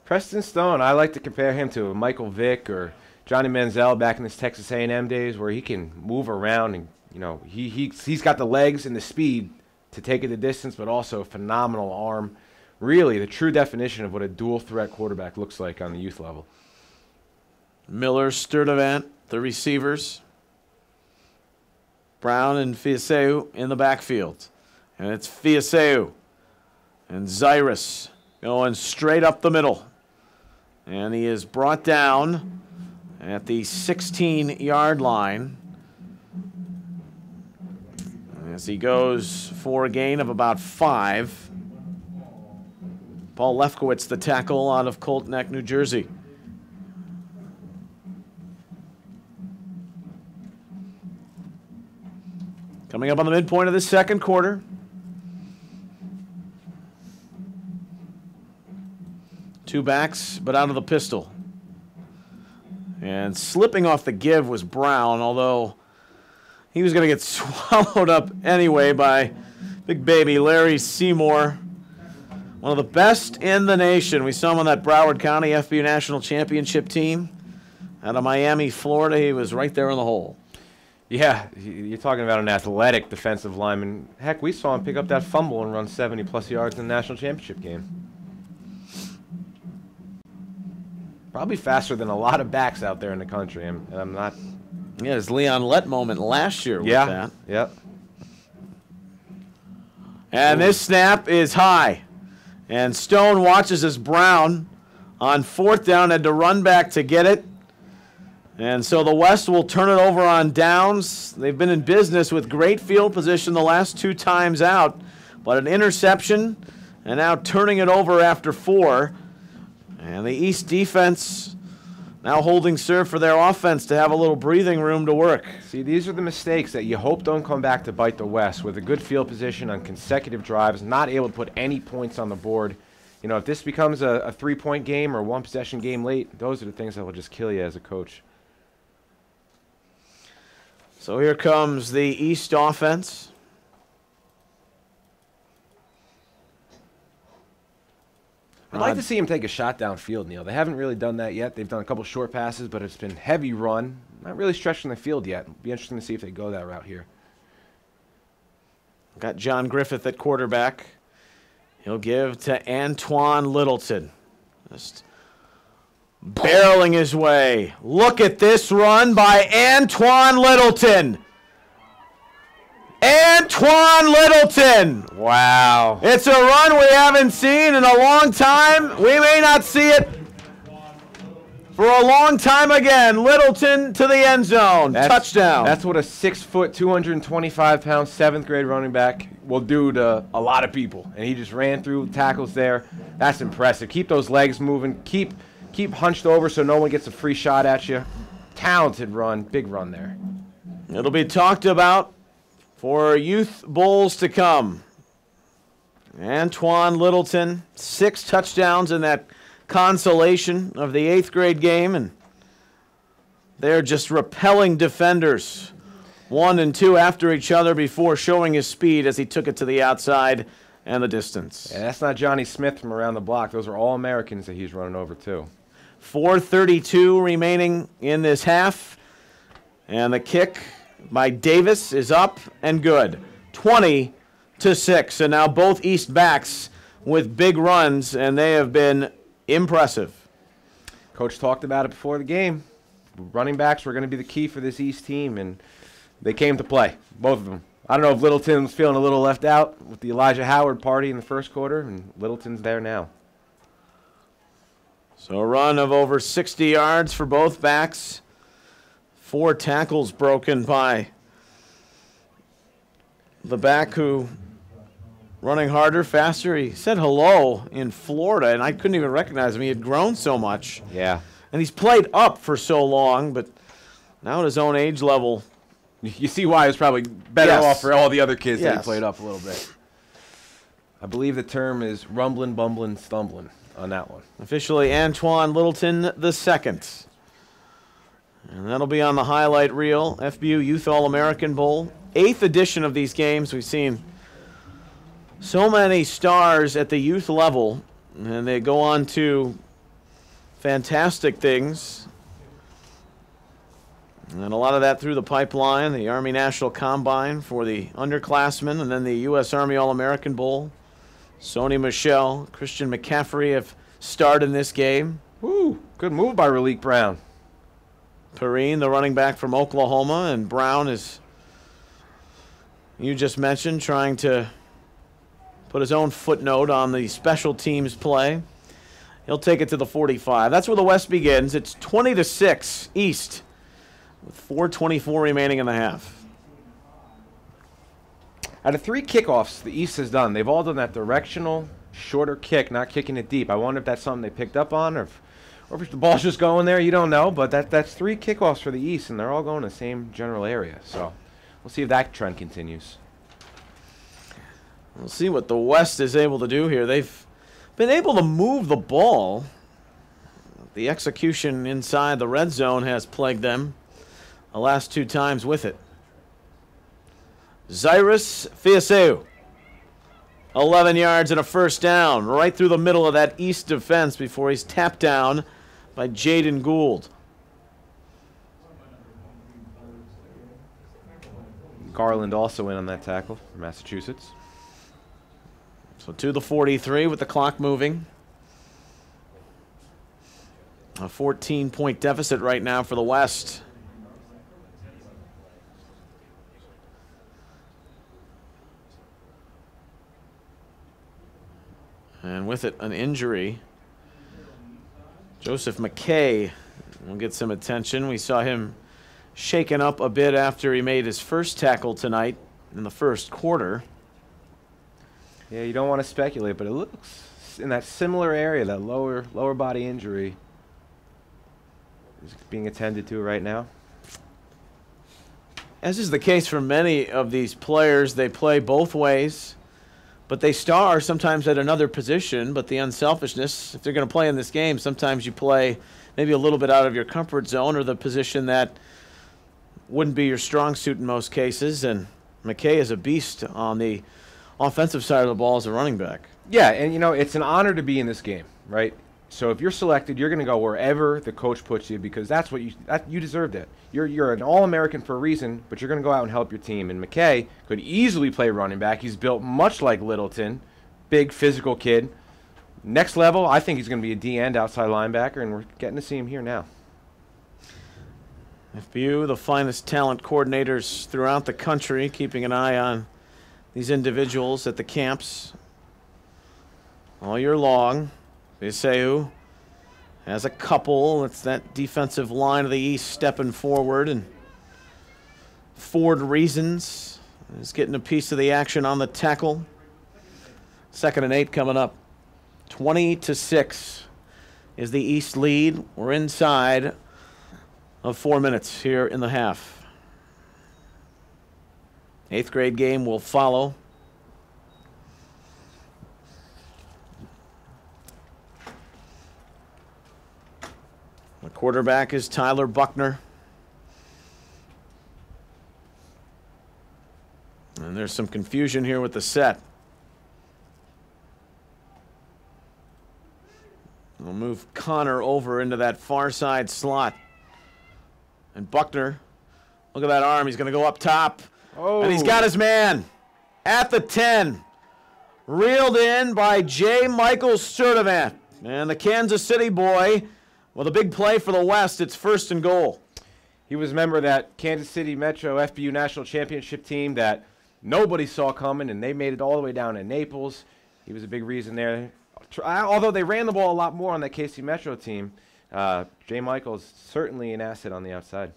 Preston Stone, I like to compare him to Michael Vick or Johnny Manziel back in his Texas A&M days, where he can move around and he's got the legs and the speed to take it the distance, but also phenomenal arm. Really, the true definition of what a dual-threat quarterback looks like on the youth level. Miller, Sturdivant, the receivers. Brown and Fiaseu in the backfield. And it's Fiaseu and Zyrus going straight up the middle. And he is brought down at the 16-yard line as he goes for a gain of about 5. Paul Lefkowitz, the tackle out of Colt Neck, New Jersey. Coming up on the midpoint of the second quarter. Two backs, but out of the pistol. And slipping off the give was Brown, although he was going to get swallowed up anyway by big baby Larry Seymour. One of the best in the nation. We saw him on that Broward County FBU National Championship team out of Miami, Florida. He was right there in the hole. Yeah, you're talking about an athletic defensive lineman. Heck, we saw him pick up that fumble and run 70-plus yards in the national championship game. Probably faster than a lot of backs out there in the country, and I'm not... Yeah, his Leon Lett moment last year with that. Yeah. And this snap is high. And Stone watches as Brown on 4th down had to run back to get it. And so the West will turn it over on downs. They've been in business with great field position the last 2 times out. But an interception and now turning it over after 4. And the East defense Now holding serve for their offense to have a little breathing room to work. See, these are the mistakes that you hope don't come back to bite the West, with a good field position on consecutive drives, not able to put any points on the board. You know, if this becomes a 3-point game or one-possession game late, those are the things that will just kill you as a coach. So here comes the East offense. I'd like to see him take a shot downfield, Neil. They haven't really done that yet. They've done a couple short passes, but it's been heavy run. Not really stretching the field yet. It'll be interesting to see if they go that route here. Got John Griffith at quarterback. He'll give to Antoine Littleton. Just barreling his way. Look at this run by Antoine Littleton. Antoine Littleton. Wow. It's a run we haven't seen in a long time. We may not see it for a long time again. Littleton to the end zone. Touchdown. That's what a 6-foot, 225-pound, 7th-grade running back will do to a lot of people. And he just ran through tackles there. That's impressive. Keep those legs moving. Keep hunched over so no one gets a free shot at you. Talented run. Big run there. It'll be talked about for youth bowls to come. Antoine Littleton, 6 touchdowns in that consolation of the 8th grade game, and they're just repelling defenders 1 and 2 after each other before showing his speed as he took it to the outside and the distance. Yeah, that's not Johnny Smith from around the block. Those are all Americans that he's running over too. 4:32 remaining in this half, and the kick by Davis is up and good. 20-6, and now both East backs with big runs, and they have been impressive. Coach talked about it before the game. Running backs were going to be the key for this East team, and they came to play, both of them. I don't know if Littleton was feeling a little left out with the Elijah Howard party in the first quarter, and Littleton's there now. So a run of over 60 yards for both backs. 4 tackles broken by the back who running harder, faster. He said hello in Florida, and I couldn't even recognize him. He had grown so much. Yeah. And he's played up for so long, but now at his own age level. You see why he was probably better off for all the other kids that he played up a little bit. I believe the term is rumbling, bumbling, stumbling on that one. Officially Antoine Littleton II. And that'll be on the highlight reel. FBU Youth All-American Bowl. 8th edition of these games. We've seen so many stars at the youth level, and they go on to fantastic things. And a lot of that through the pipeline, the Army National Combine for the underclassmen, and then the U.S. Army All-American Bowl. Sony Michel, Christian McCaffrey have starred in this game. Woo, good move by Raleek Brown. Perrine, the running back from Oklahoma, and Brown is, you just mentioned, trying to put his own footnote on the special teams play. He'll take it to the 45. That's where the West begins. It's 20-6 East with 4:24 remaining in the half. Out of 3 kickoffs the East has done, they've all done that directional, shorter kick, not kicking it deep. I wonder if that's something they picked up on, or if the ball's just going there. You don't know, but that's 3 kickoffs for the East, and they're all going the same general area. So we'll see if that trend continues. We'll see what the West is able to do here. They've been able to move the ball. The execution inside the red zone has plagued them the last 2 times with it. Cyrus Fiaseu, 11 yards and a first down, right through the middle of that East defense before he's tapped down by Jaden Gould. Garland also in on that tackle from Massachusetts. So to the 43 with the clock moving. A 14-point deficit right now for the West. And with it, an injury. Joseph McKay will get some attention. We saw him shaken up a bit after he made his first tackle tonight in the first quarter. Yeah, you don't want to speculate, but it looks in that similar area, that lower body injury. is being attended to right now. As is the case for many of these players, they play both ways, but they star sometimes at another position. But the unselfishness, if they're going to play in this game, sometimes you play maybe a little bit out of your comfort zone or the position that wouldn't be your strong suit in most cases. And McKay is a beast on the offensive side of the ball as a running back. Yeah, and it's an honor to be in this game, right? So if you're selected, you're going to go wherever the coach puts you because that's what you deserved it. You're an All-American for a reason, but you're going to go out and help your team. And McKay could easily play running back. He's built much like Littleton, big physical kid. Next level, I think he's going to be a D-end outside linebacker, and we're getting to see him here now. FBU, the finest talent coordinators throughout the country, keeping an eye on these individuals at the camps all year long. Viseu has a couple. It's that defensive line of the East stepping forward, and Ford Reasons is getting a piece of the action on the tackle. 2nd and 8 coming up. 20-6 is the East lead. We're inside of 4 minutes here in the half. 8th grade game will follow. The quarterback is Tyler Buckner. And there's some confusion here with the set. We'll move Connor over into that far side slot. And Buckner, look at that arm. He's going to go up top. Oh. And he's got his man at the 10. Reeled in by J. Michael Sturdivant. And the Kansas City boy with a big play for the West. It's 1st and goal. He was a member of that Kansas City Metro FBU National Championship team that nobody saw coming, and they made it all the way down to Naples. He was a big reason there. Although they ran the ball a lot more on that KC Metro team, J. Michael's certainly an asset on the outside.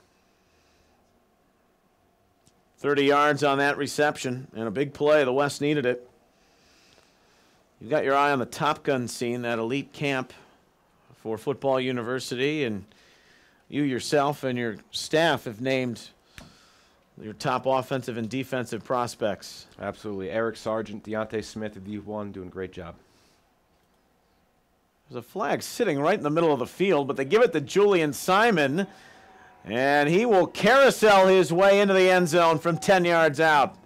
30 yards on that reception, and a big play. The West needed it. You've got your eye on the Top Gun scene, that elite camp for Football University, and you yourself and your staff have named your top offensive and defensive prospects. Absolutely. Eric Sargent, Deontay Smith of D1 doing a great job. There's a flag sitting right in the middle of the field, but they give it to Julian Simon, and he will carousel his way into the end zone from 10 yards out.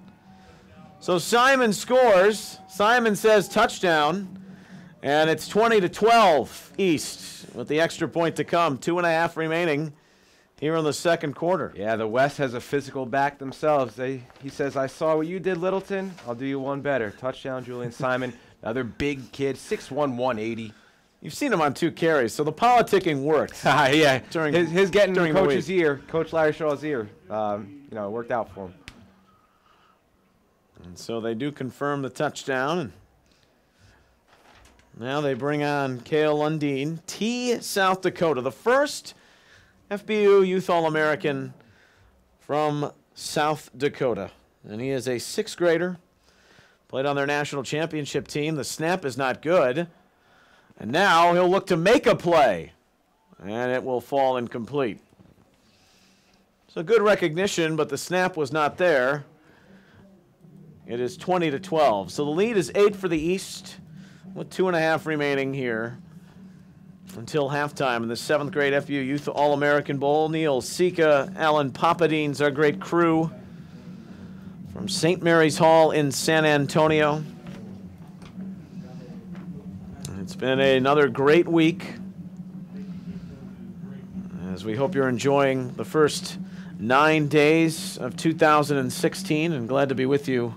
So Simon scores. Simon says touchdown, and it's 20-12 East with the extra point to come. 2.5 remaining here in the second quarter. Yeah, the West has a physical back themselves. He says, I saw what you did, Littleton. I'll do you one better. Touchdown, Julian Simon. Another big kid, 6'1", 180. You've seen him on 2 carries, so the politicking works. Yeah, during his getting during coach's ear, Coach Larry Shaw's ear, it worked out for him. And so they do confirm the touchdown. And now they bring on Cale Lundeen, T. South Dakota, the first FBU Youth All-American from South Dakota. And he is a 6th grader, played on their national championship team. The snap is not good. And now he'll look to make a play, and it will fall incomplete. So good recognition, but the snap was not there. It is 20-12. So the lead is 8 for the East, with 2.5 remaining here until halftime in the 7th grade FBU Youth All-American Bowl. Neil, Sika, Alan Popadines, our great crew from St. Mary's Hall in San Antonio. It's been another great week, as we hope you're enjoying the first 9 days of 2016, and glad to be with you.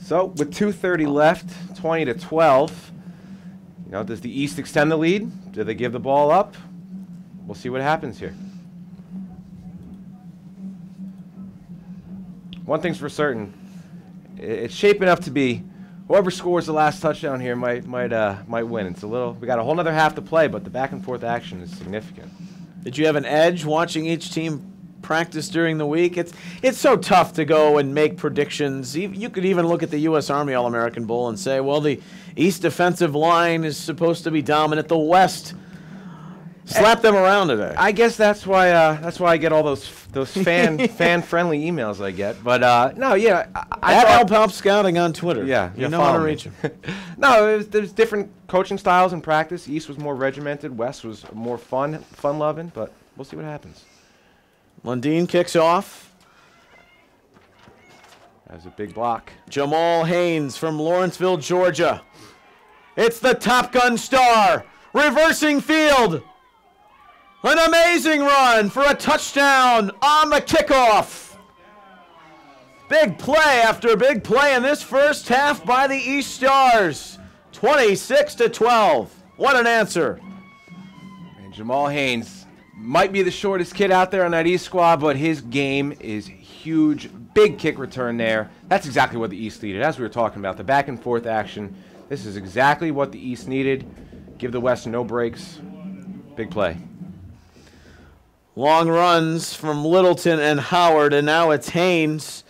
So with 2:30 left, 20-12, does the East extend the lead? Do they give the ball up? We'll see what happens here. One thing's for certain, it's shaping up to be whoever scores the last touchdown here might win. It's we got a whole other half to play, but the back and forth action is significant. Did you have an edge watching each team practice during the week? It's so tough to go and make predictions. You could even look at the U.S. Army All-American Bowl and say, well, the East defensive line is supposed to be dominant. The West Slap them around today. I guess that's why I get all those fan friendly emails I get. But no, yeah, At Alpop Scouting on Twitter. Yeah, you know how to reach him. No, there's different coaching styles in practice. East was more regimented. West was more fun loving. But we'll see what happens. Lundeen kicks off. That's a big block. Jamal Haynes from Lawrenceville, Georgia. It's the Top Gun star reversing field. An amazing run for a touchdown on the kickoff. Big play after big play in this first half by the East Stars. 26-12. What an answer. And Jamal Haynes might be the shortest kid out there on that East squad, but his game is huge. Big kick return there. That's exactly what the East needed. As we were talking about, the back and forth action. This is exactly what the East needed. Give the West no breaks. Big play. Long runs from Littleton and Howard, and now it's Haynes,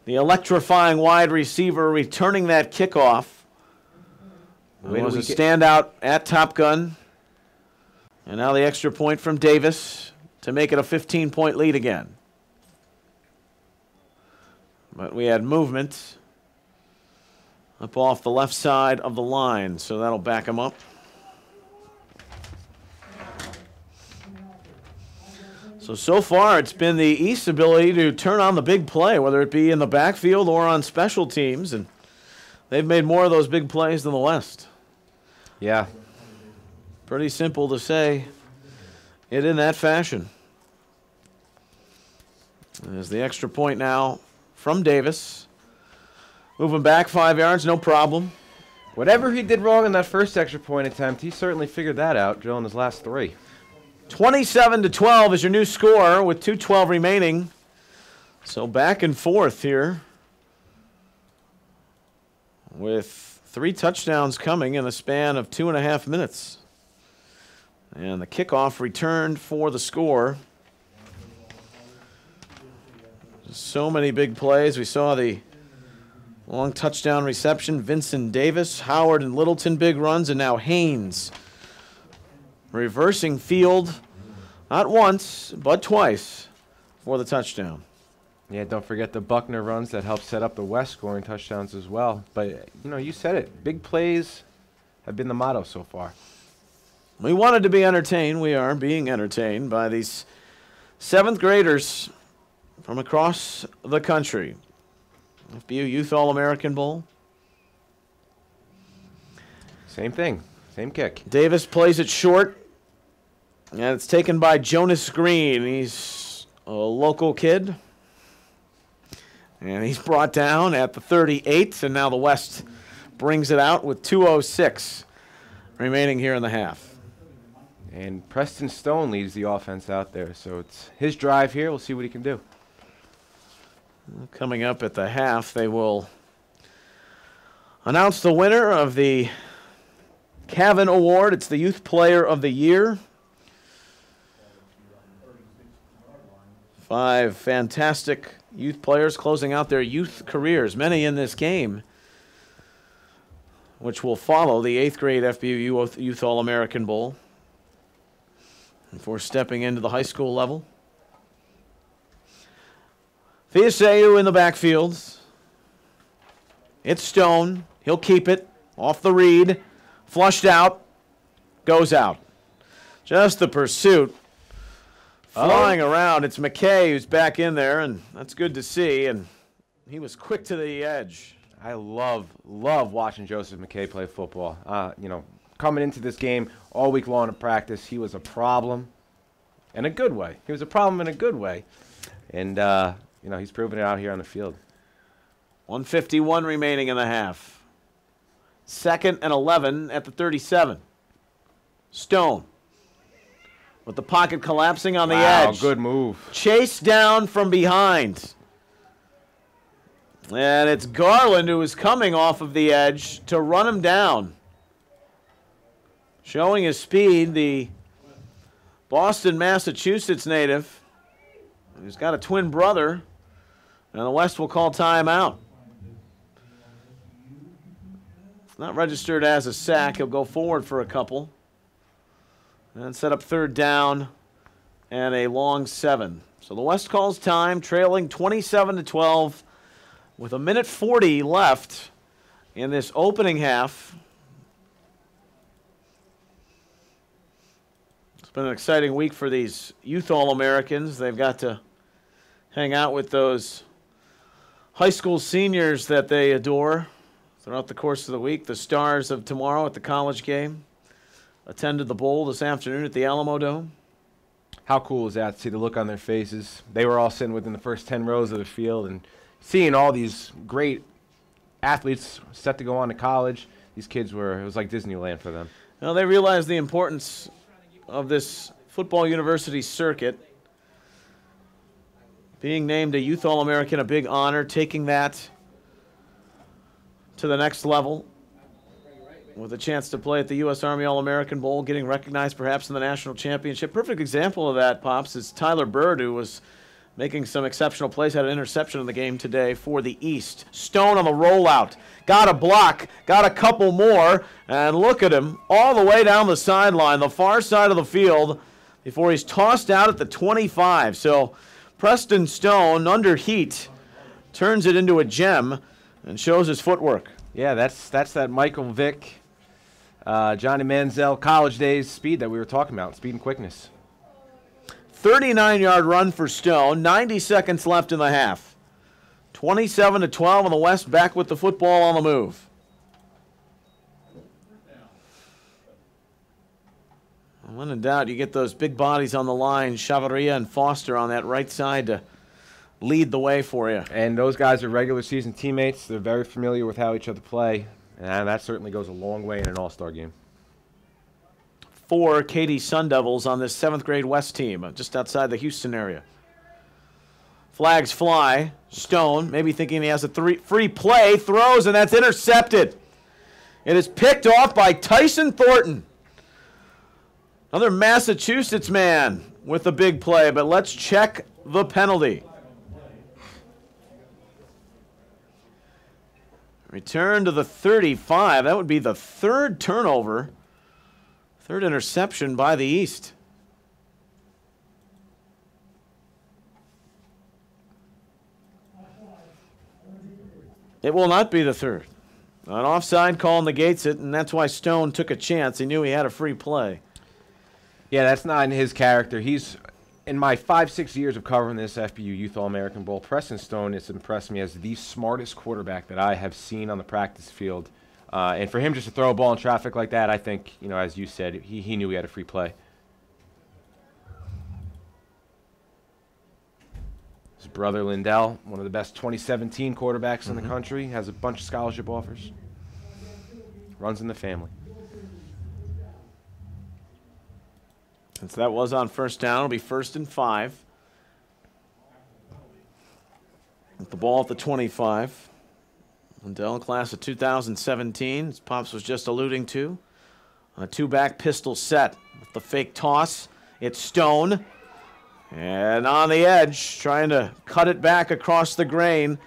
the electrifying wide receiver, returning that kickoff. It was a standout at Top Gun. And now the extra point from Davis to make it a 15-point lead again. But we had movement up off the left side of the line, so that'll back him up. So far, it's been the East's ability to turn on the big play, whether it be in the backfield or on special teams, and they've made more of those big plays than the West. Yeah. Pretty simple to say it in that fashion. There's the extra point now from Davis. Moving back 5 yards, no problem. Whatever he did wrong in that first extra point attempt, he certainly figured that out, drilling his last 3. 27-12 is your new score with 2:12 remaining. So back and forth here with 3 touchdowns coming in a span of 2.5 minutes. And the kickoff returned for the score. So many big plays. We saw the long touchdown reception. Vincent Davis, Howard, and Littleton big runs, and now Haynes reversing field, not once, but twice for the touchdown. Yeah, don't forget the Buckner runs that helped set up the West scoring touchdowns as well. But, you know, you said it. Big plays have been the motto so far. We wanted to be entertained. We are being entertained by these 7th graders from across the country. FBU Youth All-American Bowl. Same thing. Same kick. Davis plays it short, and it's taken by Jonas Green. He's a local kid. And he's brought down at the 38, and now the West brings it out with 2:06 remaining here in the half. And Preston Stone leads the offense out there, so it's his drive here. We'll see what he can do. Coming up at the half, they will announce the winner of the Cavan Award. It's the Youth Player of the Year. 5 fantastic youth players closing out their youth careers, many in this game, which will follow the 8th grade FBU Youth All-American Bowl before stepping into the high school level. Fiaseu in the backfield. It's Stone. He'll keep it. Off the read. Flushed out. Goes out. Just the pursuit. Flying around. It's McKay who's back in there, and that's good to see. And he was quick to the edge. I love watching Joseph McKay play football. You know, coming into this game all week long in practice, he was a problem in a good way. He was a problem in a good way. And, you know, he's proven it out here on the field. 1:51 remaining in the half. 2nd and 11 at the 37. Stone with the pocket collapsing on the edge. Good move. Chased down from behind. And it's Garland who is coming off of the edge to run him down. Showing his speed, the Boston, Massachusetts native, who's got a twin brother, and the West will call timeout. It's not registered as a sack. He'll go forward for a couple. And set up third down and a long 7. So the West calls time, trailing 27-12 with 1:40 left in this opening half. It's been an exciting week for these youth All-Americans. They've got to hang out with those high school seniors that they adore throughout the course of the week. The stars of tomorrow at the college game attended the bowl this afternoon at the Alamo Dome. How cool is that to see the look on their faces? They were all sitting within the first 10 rows of the field and seeing all these great athletes set to go on to college. These kids it was like Disneyland for them. Well, they realized the importance of this football university circuit. Being named a Youth All-American, a big honor, taking that to the next level with a chance to play at the U.S. Army All-American Bowl, getting recognized perhaps in the national championship. Perfect example of that, Pops, is Tyler Bird, who was making some exceptional plays, had an interception in the game today for the East. Stone on the rollout, got a block, got a couple more, and look at him all the way down the sideline, the far side of the field, before he's tossed out at the 25. So Preston Stone, under heat, turns it into a gem and shows his footwork. Yeah, that's that Michael Vick, Johnny Manziel college days speed that we were talking about, speed and quickness. 39-yard run for Stone, 90 seconds left in the half. 27-12, and the West back with the football on the move. When in doubt, you get those big bodies on the line, Chavarria and Foster on that right side to lead the way for you. And those guys are regular season teammates. They're very familiar with how each other play, and that certainly goes a long way in an all-star game. 4 Katy Sun Devils on this 7th grade West team, just outside the Houston area. Flags fly. Stone, maybe thinking he has a free play, throws, and that's intercepted. It is picked off by Tyson Thornton. Another Massachusetts man with a big play, but let's check the penalty. Return to the 35. That would be the 3rd turnover. 3rd interception by the East. It will not be the 3rd. An offside call negates it, and that's why Stone took a chance. He knew he had a free play. Yeah, that's not in his character. He's, in my 5-6 years of covering this FBU Youth All-American Bowl, Preston Stone has impressed me as the smartest quarterback that I have seen on the practice field. And for him just to throw a ball in traffic like that, I think, as you said, he knew he had a free play. His brother Lindell, one of the best 2017 quarterbacks in the country, has a bunch of scholarship offers. Runs in the family. Since that was on first down, it'll be 1st and 5. With the ball at the 25. Lindell, class of 2017, as Pops was just alluding to. A 2-back pistol set with the fake toss. It's Stone. And on the edge, trying to cut it back across the grain.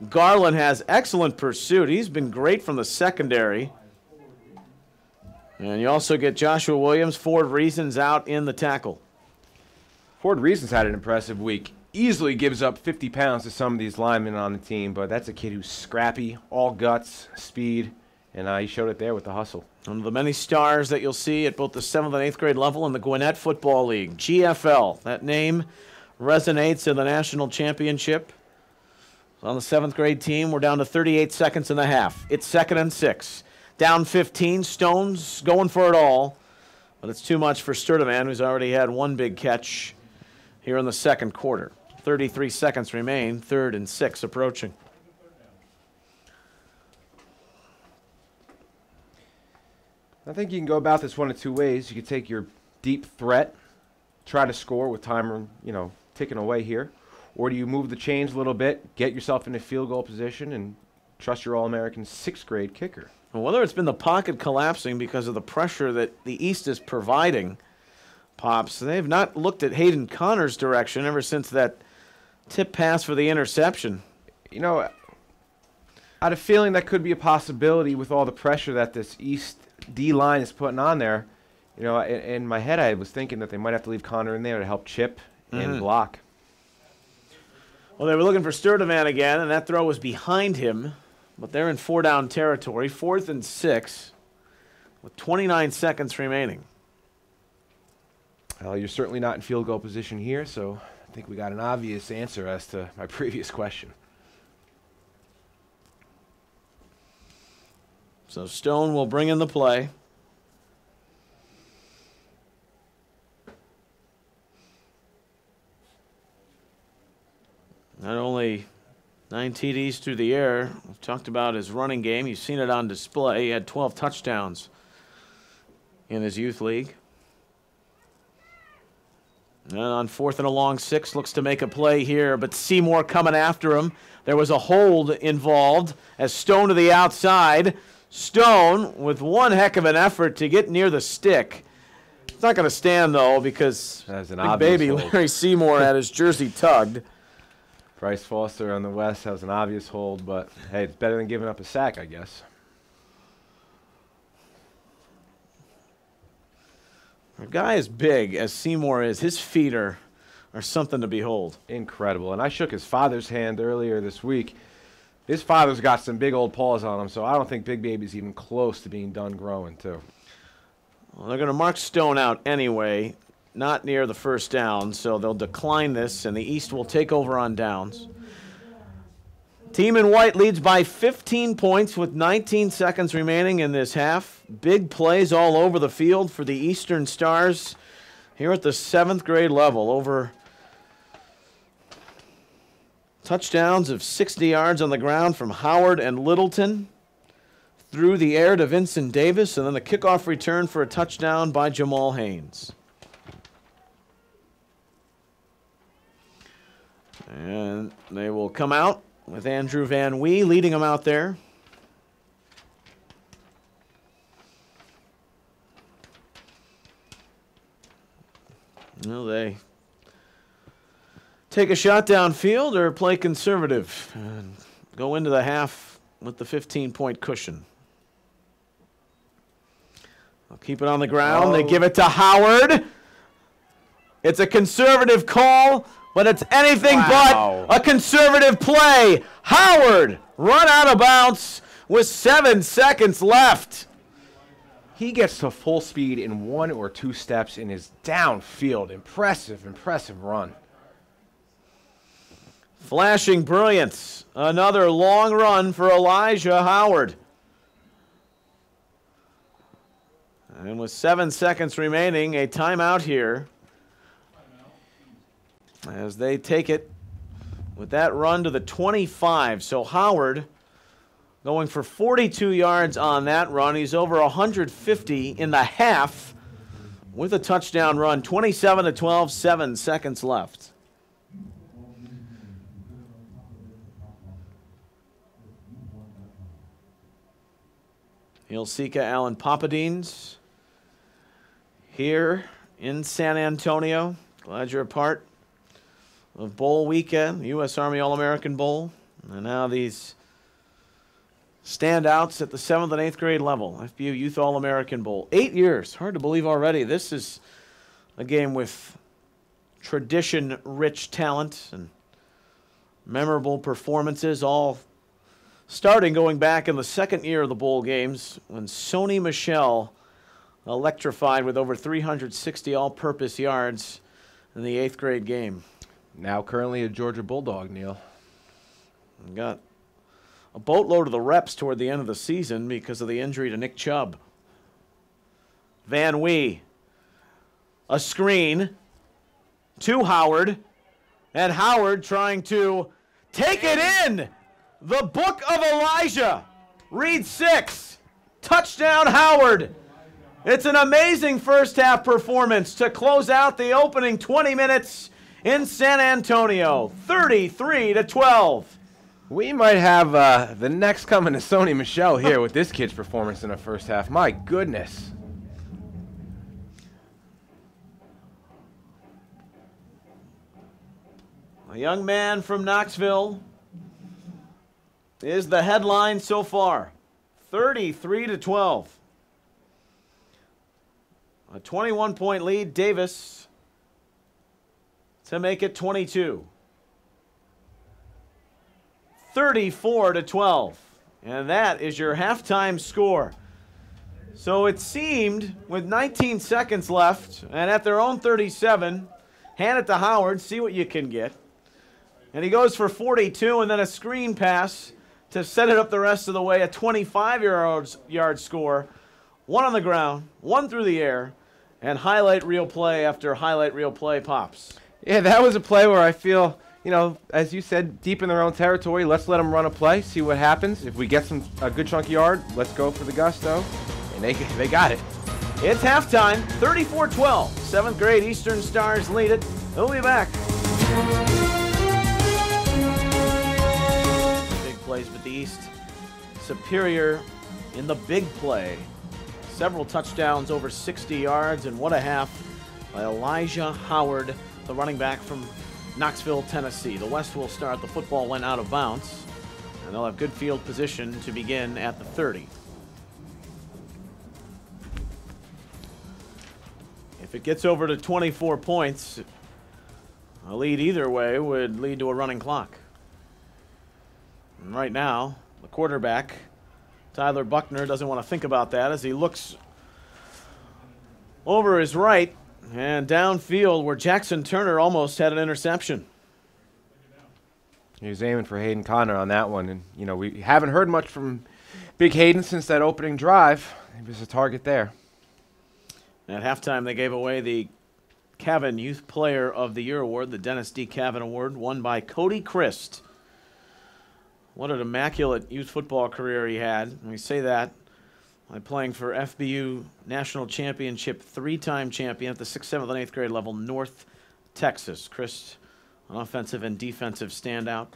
Garland has excellent pursuit. He's been great from the secondary. And you also get Joshua Williams, Ford Reasons out in the tackle. Ford Reasons had an impressive week. Easily gives up 50 pounds to some of these linemen on the team, but that's a kid who's scrappy, all guts, speed, and he showed it there with the hustle. One of the many stars that you'll see at both the 7th and 8th grade level in the Gwinnett Football League, GFL. That name resonates in the national championship. On the 7th grade team, we're down to 38 seconds in the half. It's 2nd and 6. Down 15, Stone's going for it all, but it's too much for Sturdeman, who's already had one big catch here in the 2nd quarter. 33 seconds remain, 3rd and 6 approaching. I think you can go about this one of two ways. You can take your deep threat, try to score with timer, ticking away here, or do you move the chains a little bit, get yourself in a field goal position, and trust your All-American 6th grade kicker? Well, whether it's been the pocket collapsing because of the pressure that the East is providing, Pops, they've not looked at Hayden Connor's direction ever since that tip pass for the interception. I had a feeling that could be a possibility with all the pressure that this East D-line is putting on there. You know, in my head, I was thinking that they might have to leave Connor in there to help chip and block. Well, they were looking for Sturtevant again, and that throw was behind him. But they're in 4-down territory, 4th and 6, with 29 seconds remaining. Well, you're certainly not in field goal position here, so I think we got an obvious answer as to my previous question. So Stone will bring in the play. Not only 9 TDs through the air, we've talked about his running game. You've seen it on display. He had 12 touchdowns in his youth league. And on 4th and a long 6, looks to make a play here, but Seymour coming after him. There was a hold involved as Stone to the outside. Stone with one heck of an effort to get near the stick. It's not going to stand, though, because big baby hold. Larry Seymour had his jersey tugged. Bryce Foster on the west has an obvious hold, but hey, it's better than giving up a sack, I guess. A guy as big as Seymour is, his feet are something to behold. Incredible. And I shook his father's hand earlier this week. His father's got some big old paws on him, so I don't think Big Baby's even close to being done growing, too. Well, they're going to mark Stone out anyway, not near the first down, so they'll decline this, and the East will take over on downs. Team in white leads by 15 points with 19 seconds remaining in this half. Big plays all over the field for the Eastern Stars here at the 7th grade level. Over touchdowns of 60 yards on the ground from Howard and Littleton. Through the air to Vincent Davis, and then the kickoff return for a touchdown by Jamal Haynes. And they will come out with Andrew Van Wee leading them out there. Well, they take a shot downfield or play conservative and go into the half with the 15-point cushion. They'll keep it on the ground. They give it to Howard. It's a conservative call, but it's anything but a conservative play. Howard run out of bounds with 7 seconds left. He gets to full speed in 1 or 2 steps in his downfield. Impressive, impressive run. Flashing brilliance. Another long run for Elijah Howard. And with 7 seconds remaining, a timeout here. As they take it with that run to the 25. So Howard going for 42 yards on that run. He's over 150 in the half with a touchdown run. 27-12, 7 seconds left. Sika, Allen Popadines here in San Antonio. Glad you're a part of Bowl Weekend, U.S. Army All-American Bowl. And now these standouts at the 7th and 8th grade level, FBU Youth All-American Bowl. 8 years, hard to believe already. This is a game with tradition-rich talent and memorable performances, all starting going back in the 2nd year of the bowl games when Sony Michel electrified with over 360 all-purpose yards in the 8th grade game. Now currently a Georgia Bulldog, Neil. Got a boatload of the reps toward the end of the season because of the injury to Nick Chubb. Van Wee, a screen to Howard, and Howard trying to take it in. The Book of Elijah, read 6, touchdown Howard. It's an amazing first half performance to close out the opening 20 minutes in San Antonio, 33-12. We might have the next coming to Sony Michel here with this kid's performance in the first half. My goodness. A young man from Knoxville is the headline so far, 33-12. A 21-point lead, Davis to make it 22. 34-12. And that is your halftime score. So it seemed with 19 seconds left and at their own 37, hand it to Howard, see what you can get. And he goes for 42 and then a screen pass to set it up the rest of the way. A 25-yard score. One on the ground, one through the air, and highlight reel play after highlight reel play pops. Yeah, that was a play where I feel, you know, as you said, deep in their own territory. Let's let them run a play, see what happens. If we get a good chunk of yard, let's go for the gusto. And they got it. It's halftime, 34-12. 7th grade Eastern Stars lead it. They'll be back. Big plays with the East. Superior in the big play. Several touchdowns over 60 yards, and what a half by Elijah Howard, the running back from Knoxville, Tennessee. The West will start. The football went out of bounds, and they'll have good field position to begin at the 30. If it gets over to 24 points, a lead either way would lead to a running clock. And right now, the quarterback, Tyler Buckner, doesn't want to think about that as he looks over his right and downfield where Jackson Turner almost had an interception. He was aiming for Hayden Conner on that one. And, you know, we haven't heard much from Big Hayden since that opening drive. He was a target there. At halftime, they gave away the Cavan Youth Player of the Year award, the Dennis D. Cavan Award, won by Cody Christ. What an immaculate youth football career he had. And we say that by playing for FBU National Championship, 3-time champion at the 6th, 7th, and 8th grade level, North Texas. Christ, an offensive and defensive standout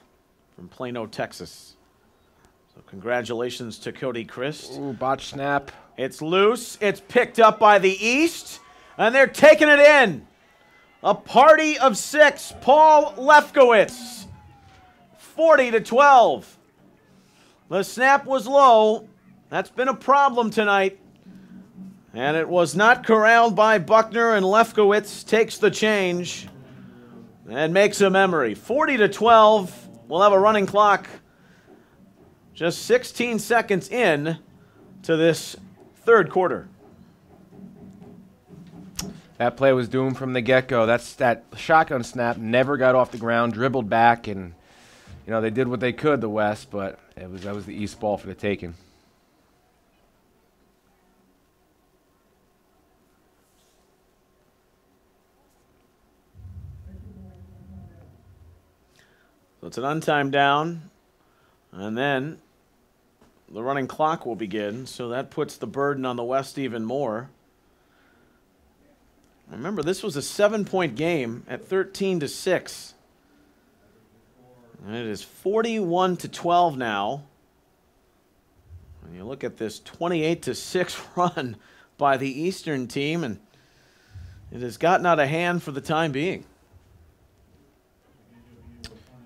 from Plano, Texas. So congratulations to Cody Christ. Ooh, botch snap. It's loose. It's picked up by the East, and they're taking it in. A party of 6. Paul Lefkowitz, 40-12. The snap was low. That's been a problem tonight. And it was not corralled by Buckner, and Lefkowitz takes the change and makes a memory. 40-12. We'll have a running clock. Just 16 seconds in to this third quarter. That play was doomed from the get-go. That shotgun snap never got off the ground, dribbled back, and you know they did what they could, the West, but that was the East ball for the taking. So it's an untimed down, and then the running clock will begin, so that puts the burden on the West even more. Remember, this was a 7-point game at 13-6. And it is 41-12 now. And you look at this 28-6 run by the Eastern team, and it has gotten out of hand for the time being.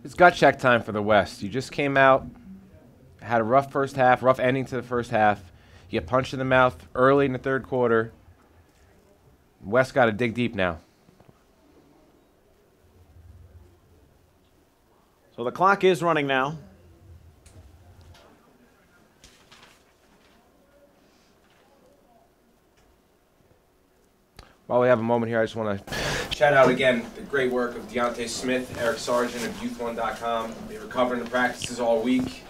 It's gut check time for the West. You just came out, had a rough first half, rough ending to the first half. You get punched in the mouth early in the third quarter. West got to dig deep now. So the clock is running now. While we have a moment here, I just want to shout out again the great work of Deontay Smith, Eric Sargent of Youth1.com. They were covering the practices all week.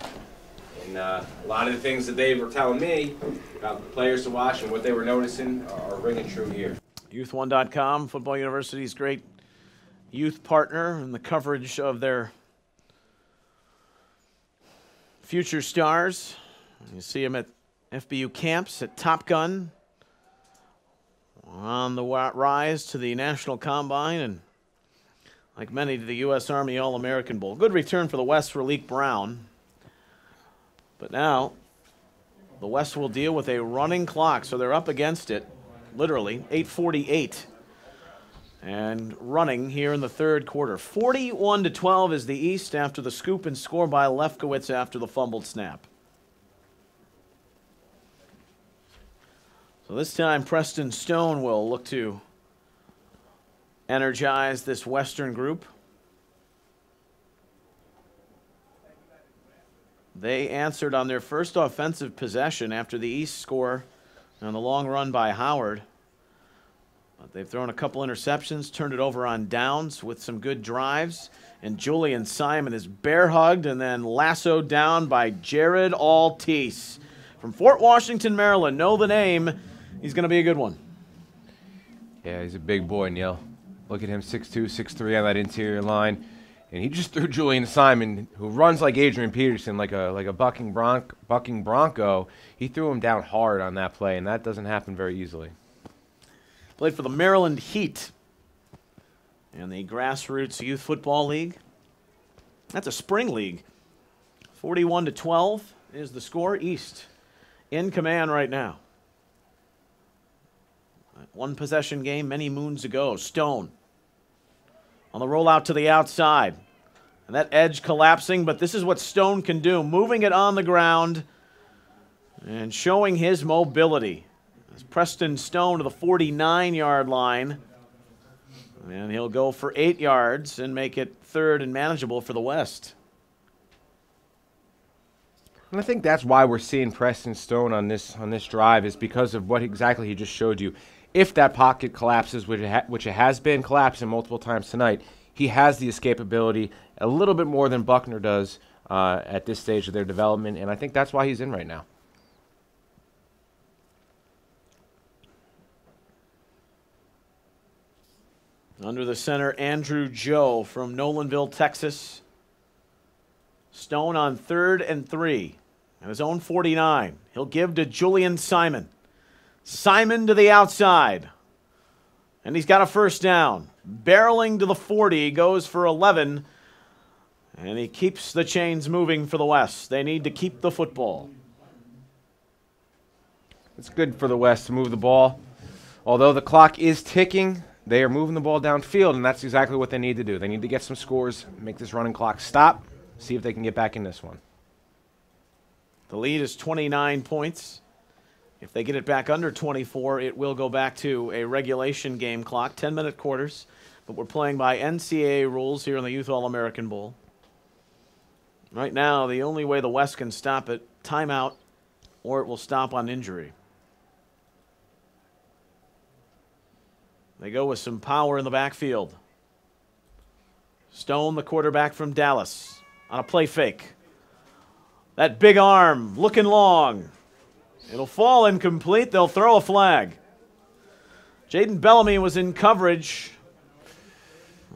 And a lot of the things that they were telling me about the players to watch and what they were noticing are ringing true here. Youth1.com, Football University's great youth partner in the coverage of their future stars. You see them at FBU camps, at Top Gun, on the rise to the National Combine, and like many to the U.S. Army All-American Bowl. Good return for the West for Leek Brown. But now the West will deal with a running clock, so they're up against it, literally, 8:48. And running here in the third quarter. 41-12 is the East after the scoop and score by Lefkowitz after the fumbled snap. So So this time Preston Stone will look to energize this Western group. They answered on their first offensive possession after the East score on the long run by Howard. But they've thrown a couple interceptions, turned it over on downs with some good drives. And Julian Simon is bear hugged and then lassoed down by Jared Altice from Fort Washington, Maryland. Know the name. He's going to be a good one. Yeah, he's a big boy, Neil. Look at him, 6'2", 6'3" on that interior line. And he just threw Julian Simon, who runs like Adrian Peterson, like a bucking bronco. He threw him down hard on that play, and that doesn't happen very easily. Played for the Maryland Heat in the Grassroots Youth Football League. That's a spring league. 41-12 is the score. East in command right now. One possession game many moons ago. Stone on the rollout to the outside. And that edge collapsing, but this is what Stone can do. Moving it on the ground and showing his mobility. As Preston Stone to the 49-yard line. And he'll go for 8 yards and make it third and manageable for the West. And I think that's why we're seeing Preston Stone on this drive, is because of what exactly he just showed you. If that pocket collapses, which it has been collapsing multiple times tonight, he has the escapability a little bit more than Buckner does at this stage of their development, and I think that's why he's in right now. Under the center, Andrew Joe from Nolanville, Texas. Stone on 3rd and 3 at his own 49. He'll give to Julian Simon. Simon to the outside. And he's got a first down. Barreling to the 40, goes for 11. And he keeps the chains moving for the West. They need to keep the football. It's good for the West to move the ball. Although the clock is ticking, they are moving the ball downfield, and that's exactly what they need to do. They need to get some scores, make this running clock stop, see if they can get back in this one. The lead is 29 points. If they get it back under 24, it will go back to a regulation game clock, 10-minute quarters. But we're playing by NCAA rules here in the Youth All-American Bowl. Right now, the only way the West can stop it, timeout, or it will stop on injury. They go with some power in the backfield. Stone, the quarterback from Dallas, on a play fake. That big arm looking long. It'll fall incomplete. They'll throw a flag. Jaden Bellamy was in coverage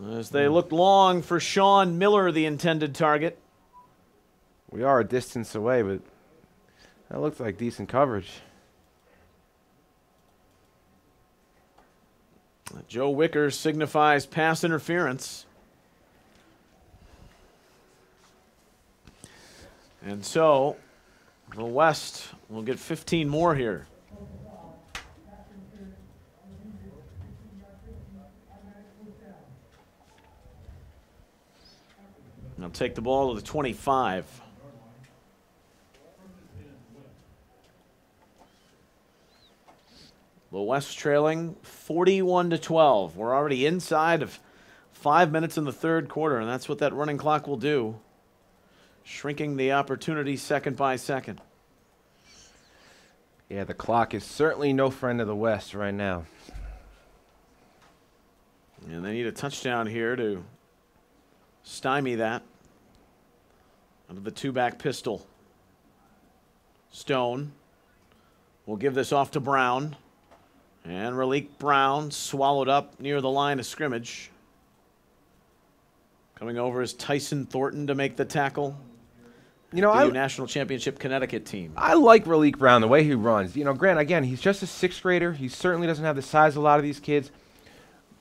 as they looked long for Sean Miller, the intended target. We are a distance away, but that looks like decent coverage. Joe Wicker signifies pass interference. And so the West will get 15 more here. They'll take the ball to the 25. The West trailing 41-12. We're already inside of 5 minutes in the third quarter, and that's what that running clock will do. Shrinking the opportunity second by second. Yeah, the clock is certainly no friend of the West right now. And they need a touchdown here to stymie that. Under the two-back pistol. Stone will give this off to Brown. And Raleek Brown swallowed up near the line of scrimmage. Coming over is Tyson Thornton to make the tackle. You know, FBU National Championship Connecticut team. I like Raleek Brown, the way he runs. You know, Grant, again, he's just a sixth grader. He certainly doesn't have the size of a lot of these kids.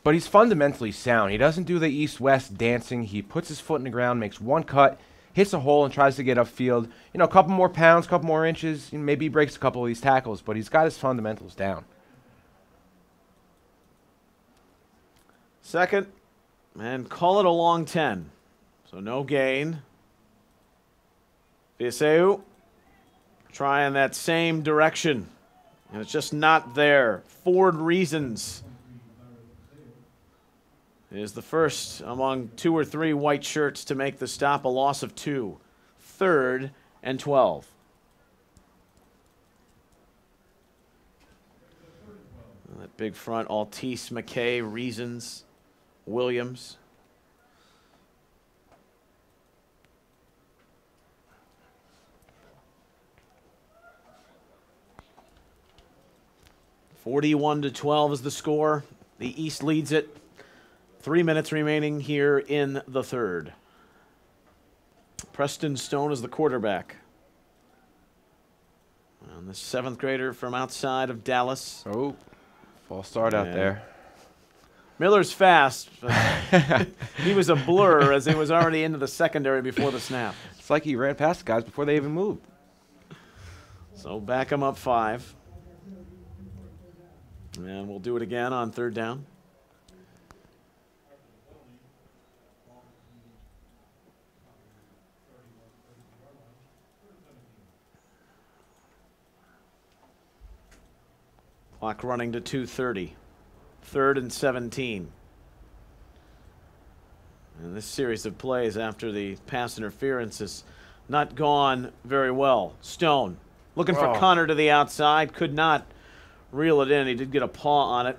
But he's fundamentally sound. He doesn't do the east-west dancing. He puts his foot in the ground, makes one cut, hits a hole, and tries to get upfield. You know, a couple more pounds, a couple more inches. Maybe he breaks a couple of these tackles, but he's got his fundamentals down. Second, and call it a long 10. So no gain. Viseu trying that same direction. And it's just not there. Ford Reasons is the first among 2 or 3 white shirts to make the stop, a loss of 2. 3rd and 12. That big front, Altice, McKay, Reasons, Williams. (41-12) is the score. The East leads it. 3 minutes remaining here in the third. Preston Stone is the quarterback. And the 7th grader from outside of Dallas. Oh, false start out there. Miller's fast, but he was a blur as he was already into the secondary before the snap. It's like he ran past the guys before they even moved. So back him up 5. And we'll do it again on 3rd down. Clock running to 2:30. 3rd and 17. And this series of plays after the pass interference has not gone very well. Stone looking for Connor to the outside. Could not reel it in. He did get a paw on it.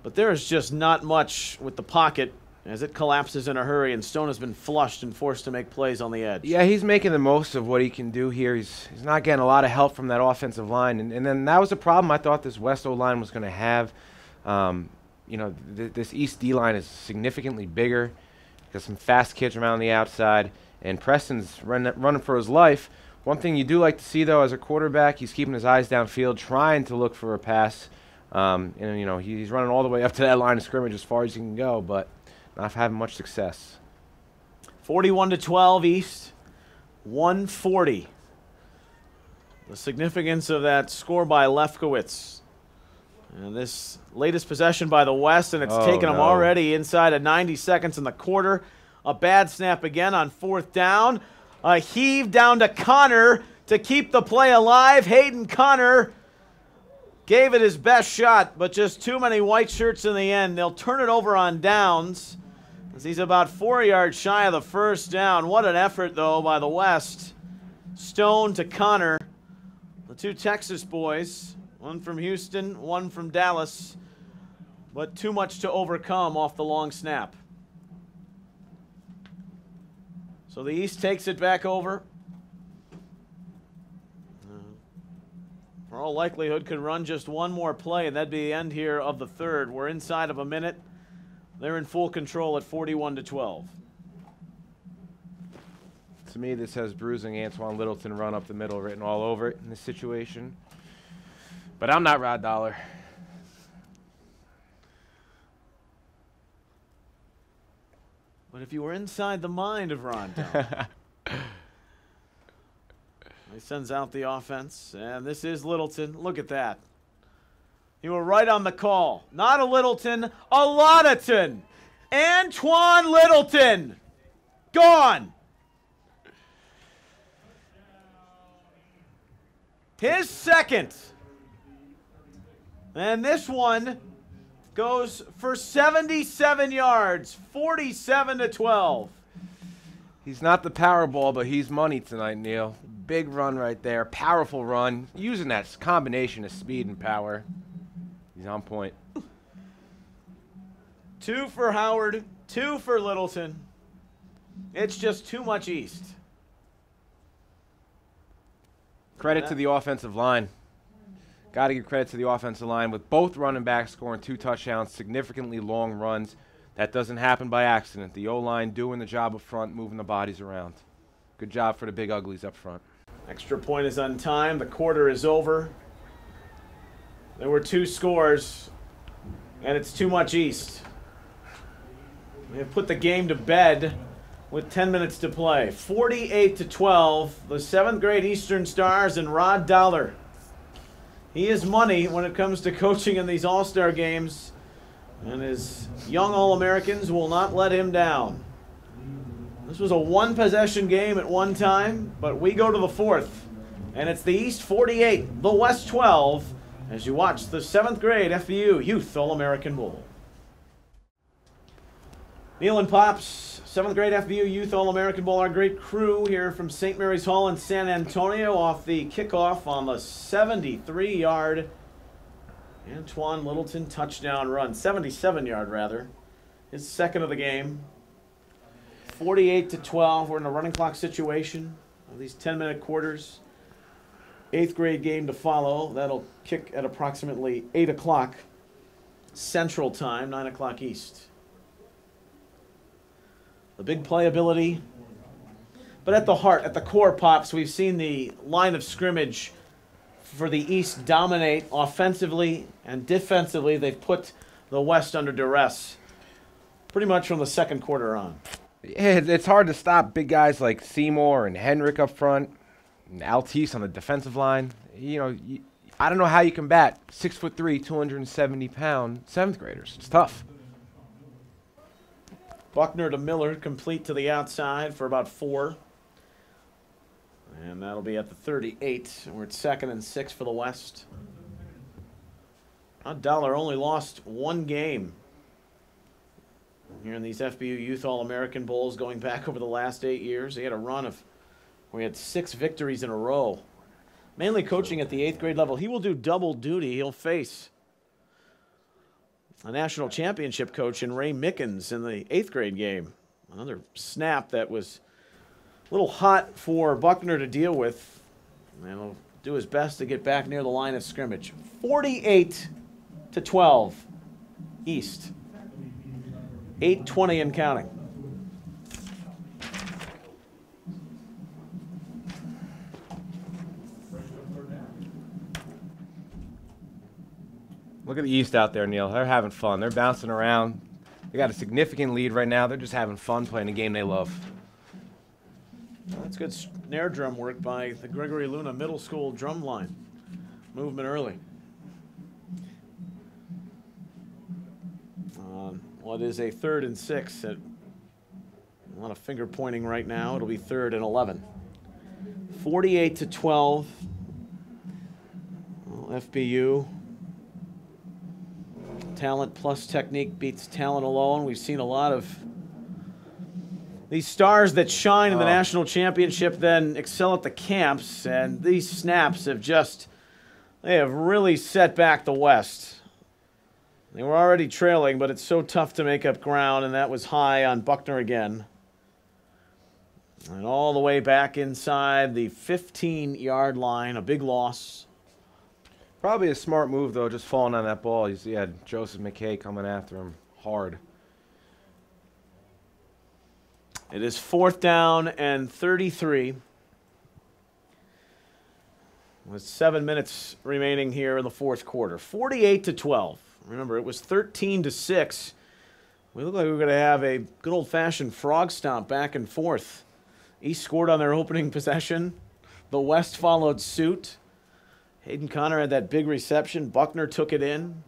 But there is just not much with the pocket as it collapses in a hurry, and Stone has been flushed and forced to make plays on the edge. Yeah, he's making the most of what he can do here. He's not getting a lot of help from that offensive line. And then that was a problem I thought this West O-line was going to have. You know, this East D-line is significantly bigger. Got some fast kids around the outside, and Preston's running for his life. One thing you do like to see, though, as a quarterback, he's keeping his eyes downfield, trying to look for a pass. And, you know, he's running all the way up to that line of scrimmage as far as he can go, but not having much success. 41-12 East, 140. The significance of that score by Lefkowitz. And this latest possession by the West, and it's taken them already inside of 90 seconds in the quarter. A bad snap again on 4th down. A heave down to Connor to keep the play alive. Hayden Connor gave it his best shot, but just too many white shirts in the end. They'll turn it over on downs as he's about 4 yards shy of the 1st down. What an effort, though, by the West. Stone to Connor. The 2 Texas boys, one from Houston, one from Dallas, but too much to overcome off the long snap. So the East takes it back over. For all likelihood, could run just one more play, and that'd be the end here of the third. We're inside of a minute. They're in full control at 41-12. To me, this has bruising Antoine Littleton run up the middle written all over it in this situation. But I'm not Rod Dollar. But if you were inside the mind of Ron Dollar. He sends out the offense, and this is Littleton. Look at that. You were right on the call. Not a Littleton, a Lottaton. Antoine Littleton. Gone. His second. And this one goes for 77 yards, 47-12. He's not the Powerball, but he's money tonight, Neil. Big run right there, powerful run, using that combination of speed and power. He's on point. 2 for Howard, 2 for Littleton. It's just too much East. Credit to the offensive line. Got to give credit to the offensive line with both running backs scoring 2 touchdowns, significantly long runs. That doesn't happen by accident. The O-line doing the job up front, moving the bodies around. Good job for the big uglies up front. Extra point is untimed. The quarter is over. There were 2 scores, and it's too much East. We have put the game to bed with 10 minutes to play. 48-12, the 7th grade Eastern Stars and Rod Dollar. He is money when it comes to coaching in these All-Star games, and his young All-Americans will not let him down. This was a 1-possession game at one time, but we go to the 4th. And it's the East 48, the West 12, as you watch the 7th grade FBU Youth All-American Bowl. Neil and Pops, 7th grade FBU Youth All-American Bowl. Our great crew here from St. Mary's Hall in San Antonio off the kickoff on the 73-yard Antoine Littleton touchdown run. 77-yard, rather. His second of the game. 48-12. We're in a running clock situation of these 10-minute quarters. 8th grade game to follow. That'll kick at approximately 8 o'clock Central Time, 9 o'clock East. The big playability. But at the heart, at the core, Pops, we've seen the line of scrimmage for the East dominate offensively and defensively. They've put the West under duress pretty much from the second quarter on. Yeah, it's hard to stop big guys like Seymour and Henrik up front, and Altice on the defensive line. You know, I don't know how you combat 6'3", 270-pound 7th graders. It's tough. Buckner to Miller, complete to the outside for about 4. And that'll be at the 38. We're at 2nd and 6 for the West. Dollar only lost 1 game here in these FBU Youth All-American Bowls going back over the last 8 years. He had a run of, we had 6 victories in a row. Mainly coaching at the 8th grade level. He will do double duty. He'll face a national championship coach in Ray Mickens in the 8th grade game. Another snap that was a little hot for Buckner to deal with. And he'll do his best to get back near the line of scrimmage. 48-12 East. 8:20 and counting. Look at the East out there, Neil. They're having fun. They're bouncing around. They got a significant lead right now. They're just having fun playing a game they love. That's good snare drum work by the Gregory Luna Middle School drum line. Movement early. What is a 3rd and 6? A lot of finger pointing right now. It'll be 3rd and 11. 48-12. FBU. Talent plus technique beats talent alone. We've seen a lot of these stars that shine in the national championship then excel at the camps, and these snaps have they have really set back the West. They were already trailing, but it's so tough to make up ground, and that was high on Buckner again. And all the way back inside the 15-yard line, a big loss. Probably a smart move, though, just falling on that ball. He had Joseph McKay coming after him hard. It is 4th down and 33. With 7 minutes remaining here in the 4th quarter. 48-12. Remember, it was 13-6. We look like we're going to have a good old-fashioned frog stomp back and forth. East scored on their opening possession. The West followed suit. Hayden Connor had that big reception. Buckner took it in.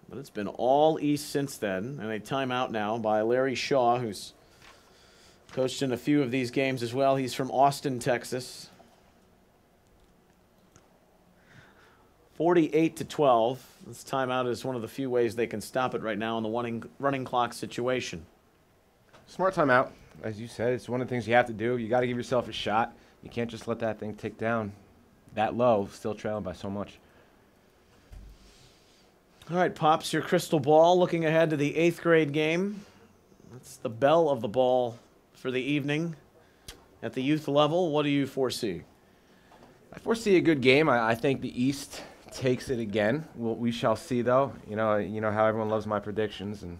But it's been all East since then. And a timeout now by Larry Shaw, who's coached in a few of these games as well. He's from Austin, Texas. 48-12. This timeout is one of the few ways they can stop it right now in the running clock situation. Smart timeout. As you said, it's one of the things you have to do. You got to give yourself a shot. You can't just let that thing tick down that low, still trailing by so much. All right, Pops, your crystal ball looking ahead to the 8th grade game. That's the bell of the ball for the evening. At the youth level, what do you foresee? I foresee a good game. I think the East takes it again. We shall see, though. You know how everyone loves my predictions, and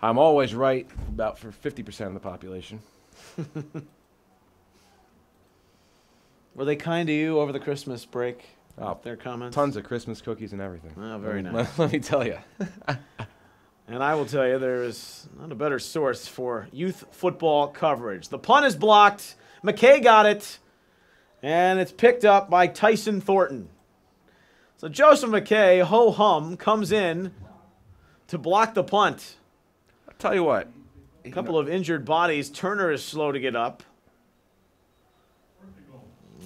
I'm always right about for 50% of the population. Were they kind to you over the Christmas break? Oh, their comments? Tons of Christmas cookies and everything. Oh, very nice. Let me tell you. And I will tell you, there is not a better source for youth football coverage. The punt is blocked. McKay got it. And it's picked up by Tyson Thornton. So Joseph McKay, ho-hum, comes in to block the punt. I'll tell you what. A couple of injured bodies. Turner is slow to get up.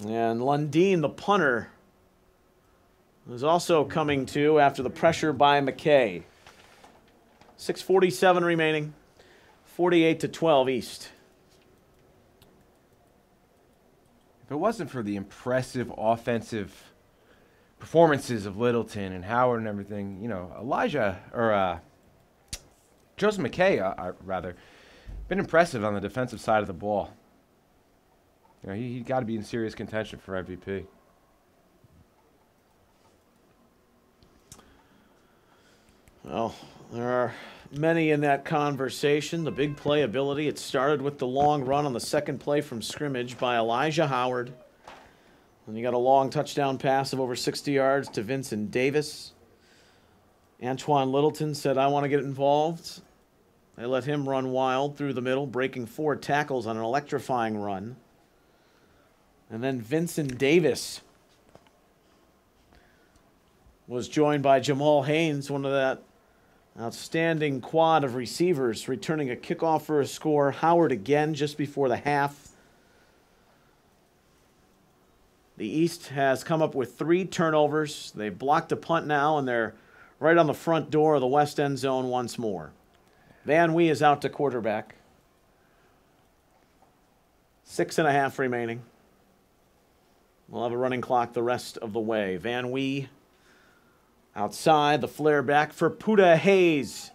And Lundeen, the punter, is also coming to after the pressure by McKay. 6:47 remaining. 48-12 East. If it wasn't for the impressive offensive performances of Littleton and Howard and everything, you know, Joseph McKay, rather, been impressive on the defensive side of the ball. You know, he got to be in serious contention for MVP. Well, there are many in that conversation. The big playability, it started with the long run on the second play from scrimmage by Elijah Howard. And you got a long touchdown pass of over 60 yards to Vincent Davis. Antoine Littleton said, I want to get involved. They let him run wild through the middle, breaking 4 tackles on an electrifying run. And then Vincent Davis was joined by Jamal Haynes, one of that outstanding quad of receivers, returning a kickoff for a score. Howard again just before the half. The East has come up with 3 turnovers. They blocked a punt now, and they're right on the front door of the west end zone once more. Van Wee is out to quarterback. 6.5 remaining. We'll have a running clock the rest of the way. Van Wee outside, the flare back for Puda Hayes.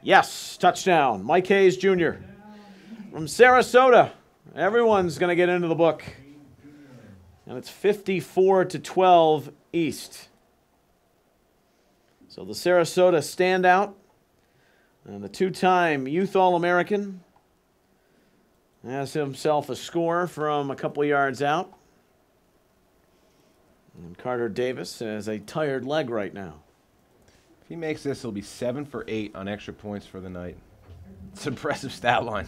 Yes, touchdown. Mike Hayes Jr. from Sarasota. Everyone's going to get into the book. And it's 54-12 East. So the Sarasota standout and the 2-time Youth All-American has himself a score from a couple yards out. And Carter Davis has a tired leg right now. If he makes this, he'll be 7 for 8 on extra points for the night. It's an impressive stat line.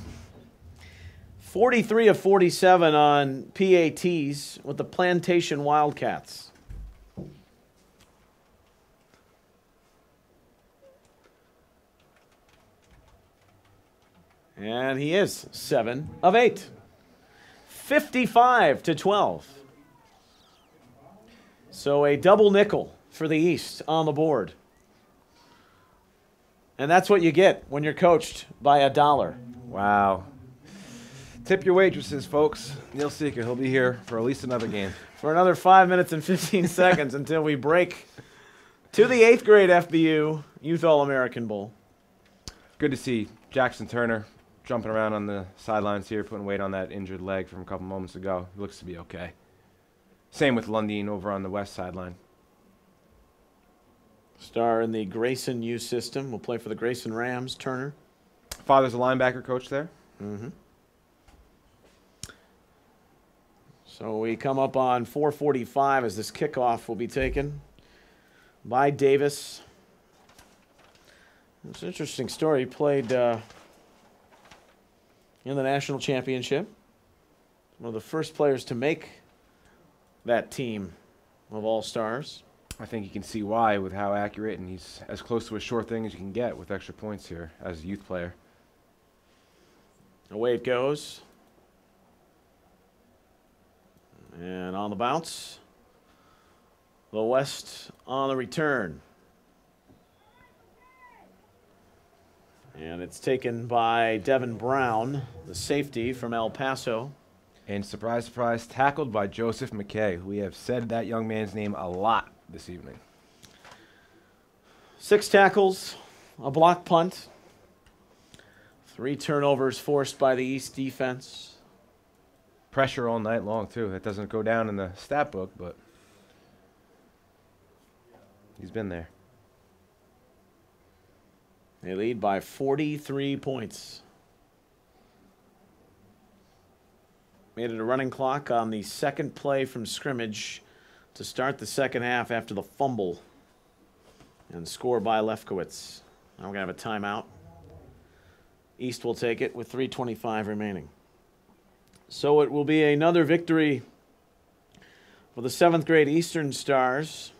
43 of 47 on PATs with the Plantation Wildcats. And he is 7 of 8. 55-12. So a double nickel for the East on the board. And that's what you get when you're coached by $1. Wow. Tip your waitresses, folks. Neil Sika, he'll be here for at least another game. For another 5 minutes and 15 seconds until we break to the 8th grade FBU Youth All-American Bowl. Good to see Jackson Turner jumping around on the sidelines here, putting weight on that injured leg from a couple moments ago. He looks to be okay. Same with Lundeen over on the west sideline. Star in the Grayson U system. Will play for the Grayson Rams, Turner. Father's a linebacker coach there. Mm-hmm. So we come up on 4:45 as this kickoff will be taken by Davis. It's an interesting story. He played in the national championship. One of the first players to make that team of all-stars. I think you can see why with how accurate, and he's as close to a sure thing as you can get with extra points here as a youth player. Away it goes. And on the bounce, the West on the return. And it's taken by Devin Brown, the safety from El Paso. And surprise, surprise, tackled by Joseph McKay. We have said that young man's name a lot this evening. 6 tackles, a block punt, 3 turnovers forced by the East defense. Pressure all night long, too. That doesn't go down in the stat book, but he's been there. They lead by 43 points. Made it a running clock on the second play from scrimmage to start the second half after the fumble and score by Lefkowitz. Now we're going to have a timeout. East will take it with 3:25 remaining. So it will be another victory for the 7th grade Eastern Stars.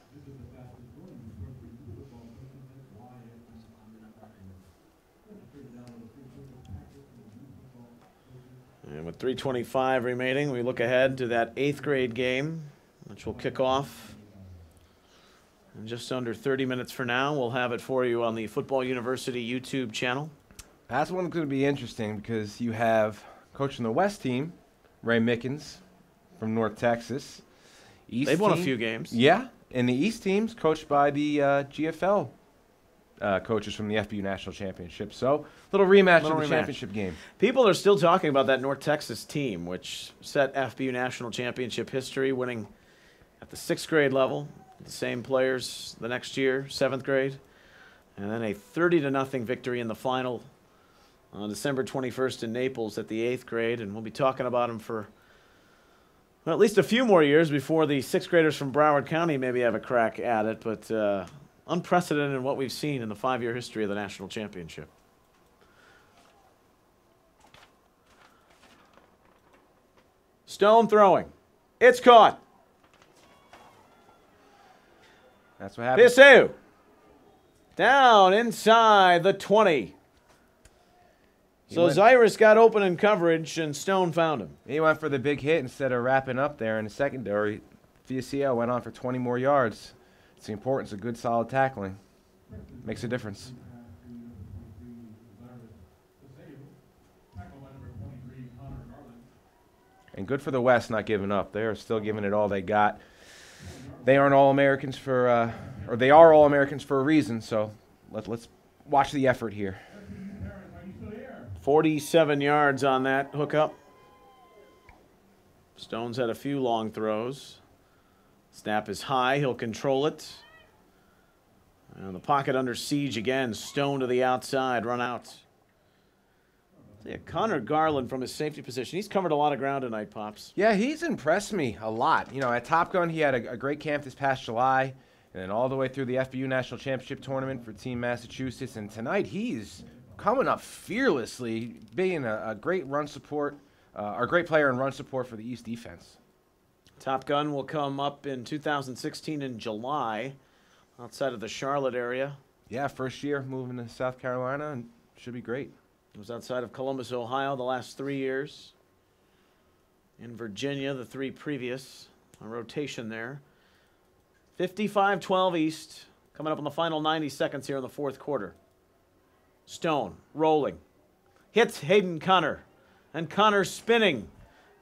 And With 3:25 remaining, we look ahead to that 8th grade game, which will kick off in just under 30 minutes for now. We'll have it for you on the Football University YouTube channel. That's one that's going to be interesting because you have coaching the West team, Ray Mickens from North Texas. They've won a few games. Yeah, and the East team's coached by the GFL coaches from the FBU National Championship. So, little rematch of the championship game. People are still talking about that North Texas team, which set FBU National Championship history, winning at the 6th grade level, the same players the next year, 7th grade, and then a 30-0 victory in the final on December 21st in Naples at the 8th grade. And we'll be talking about them for well, at least a few more years before the 6th graders from Broward County maybe have a crack at it, but unprecedented in what we've seen in the 5-year history of the national championship. Stone throwing. It's caught. That's what happened. Piseu. Down inside the 20. So Zyrus got open in coverage, and Stone found him. He went for the big hit instead of wrapping up there in the secondary. Fiacio went on for 20 more yards. It's the importance of good, solid tackling. Makes a difference. And good for the West not giving up. They are still giving it all they got. They aren't All-Americans for, or they are All-Americans for a reason, so let's watch the effort here. 47 yards on that hookup. Stone's had a few long throws. Snap is high. He'll control it. And the pocket under siege again. Stone to the outside. Run out. Yeah, Connor Garland from his safety position. He's covered a lot of ground tonight, Pops. Yeah, he's impressed me a lot. You know, at Top Gun, he had a great camp this past July. And then all the way through the FBU National Championship Tournament for Team Massachusetts. And tonight he's coming up fearlessly, being a great run support, a great player in run support for the East defense. Top Gun will come up in 2016 in July, outside of the Charlotte area. Yeah, first year moving to South Carolina, and should be great. It was outside of Columbus, Ohio, the last 3 years. In Virginia, the 3 previous. A rotation there. 55-12 East, coming up in the final 90 seconds here in the 4th quarter. Stone rolling, hits Hayden Connor, and Connor spinning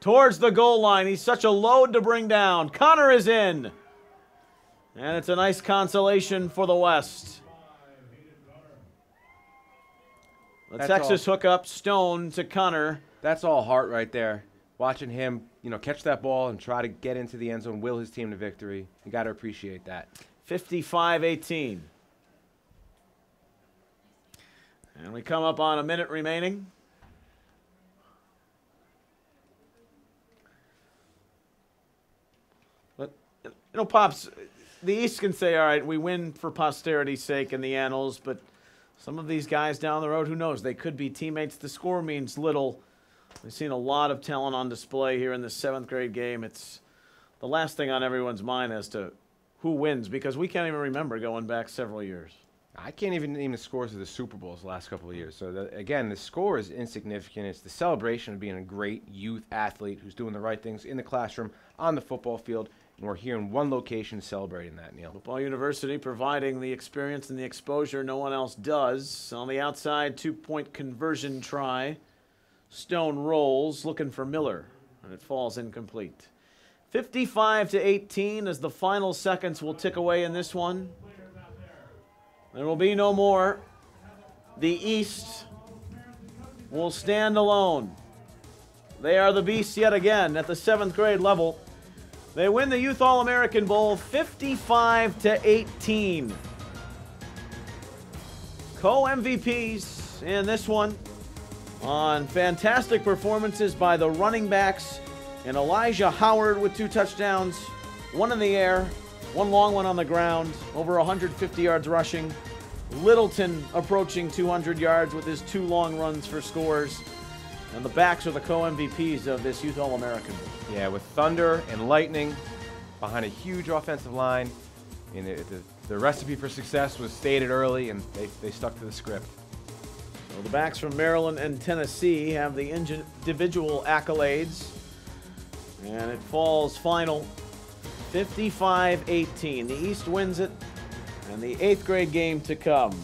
towards the goal line. He's such a load to bring down. Connor is in, and it's a nice consolation for the West. The Texas hookup, Stone to Connor. That's all heart right there. Watching him, catch that ball and try to get into the end zone, will his team to victory. You got to appreciate that. 55-18. And we come up on a minute remaining. But, Pops, the East can say, all right, we win for posterity's sake in the annals, but some of these guys down the road, who knows? They could be teammates. The score means little. We've seen a lot of talent on display here in this 7th grade game. It's the last thing on everyone's mind as to who wins, because we can't even remember going back several years. I can't even name the scores of the Super Bowls the last couple of years. So, again, the score is insignificant. It's the celebration of being a great youth athlete who's doing the right things in the classroom, on the football field, and we're here in one location celebrating that, Neil. Football University providing the experience and the exposure no one else does. On the outside, 2-point conversion try. Stone rolls, looking for Miller, and it falls incomplete. 55-18 as the final seconds will tick away in this one. There will be no more. The East will stand alone. They are the beasts yet again at the 7th grade level. They win the Youth All-American Bowl 55-18. Co-MVPs in this one on fantastic performances by the running backs, and Elijah Howard with 2 touchdowns, 1 in the air, 1 long one on the ground, over 150 yards rushing. Littleton approaching 200 yards with his 2 long runs for scores. And the backs are the co-MVPs of this Youth All-American Bowl. Yeah, with thunder and lightning behind a huge offensive line. And the recipe for success was stated early, and they stuck to the script. So So the backs from Maryland and Tennessee have the individual accolades. And it falls final 55-18. The East wins it, and the 8th grade game to come.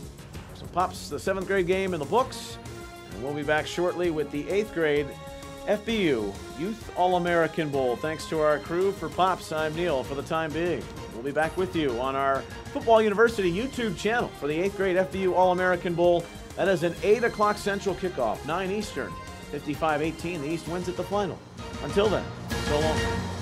So Pops, the 7th grade game in the books, and we'll be back shortly with the 8th grade FBU Youth All-American Bowl. Thanks to our crew. For Pops, I'm Neil for the time being. We'll be back with you on our Football University YouTube channel for the 8th grade FBU All-American Bowl. That is an 8 o'clock Central kickoff, 9 Eastern, 55-18. The East wins at the final. Until then, so long.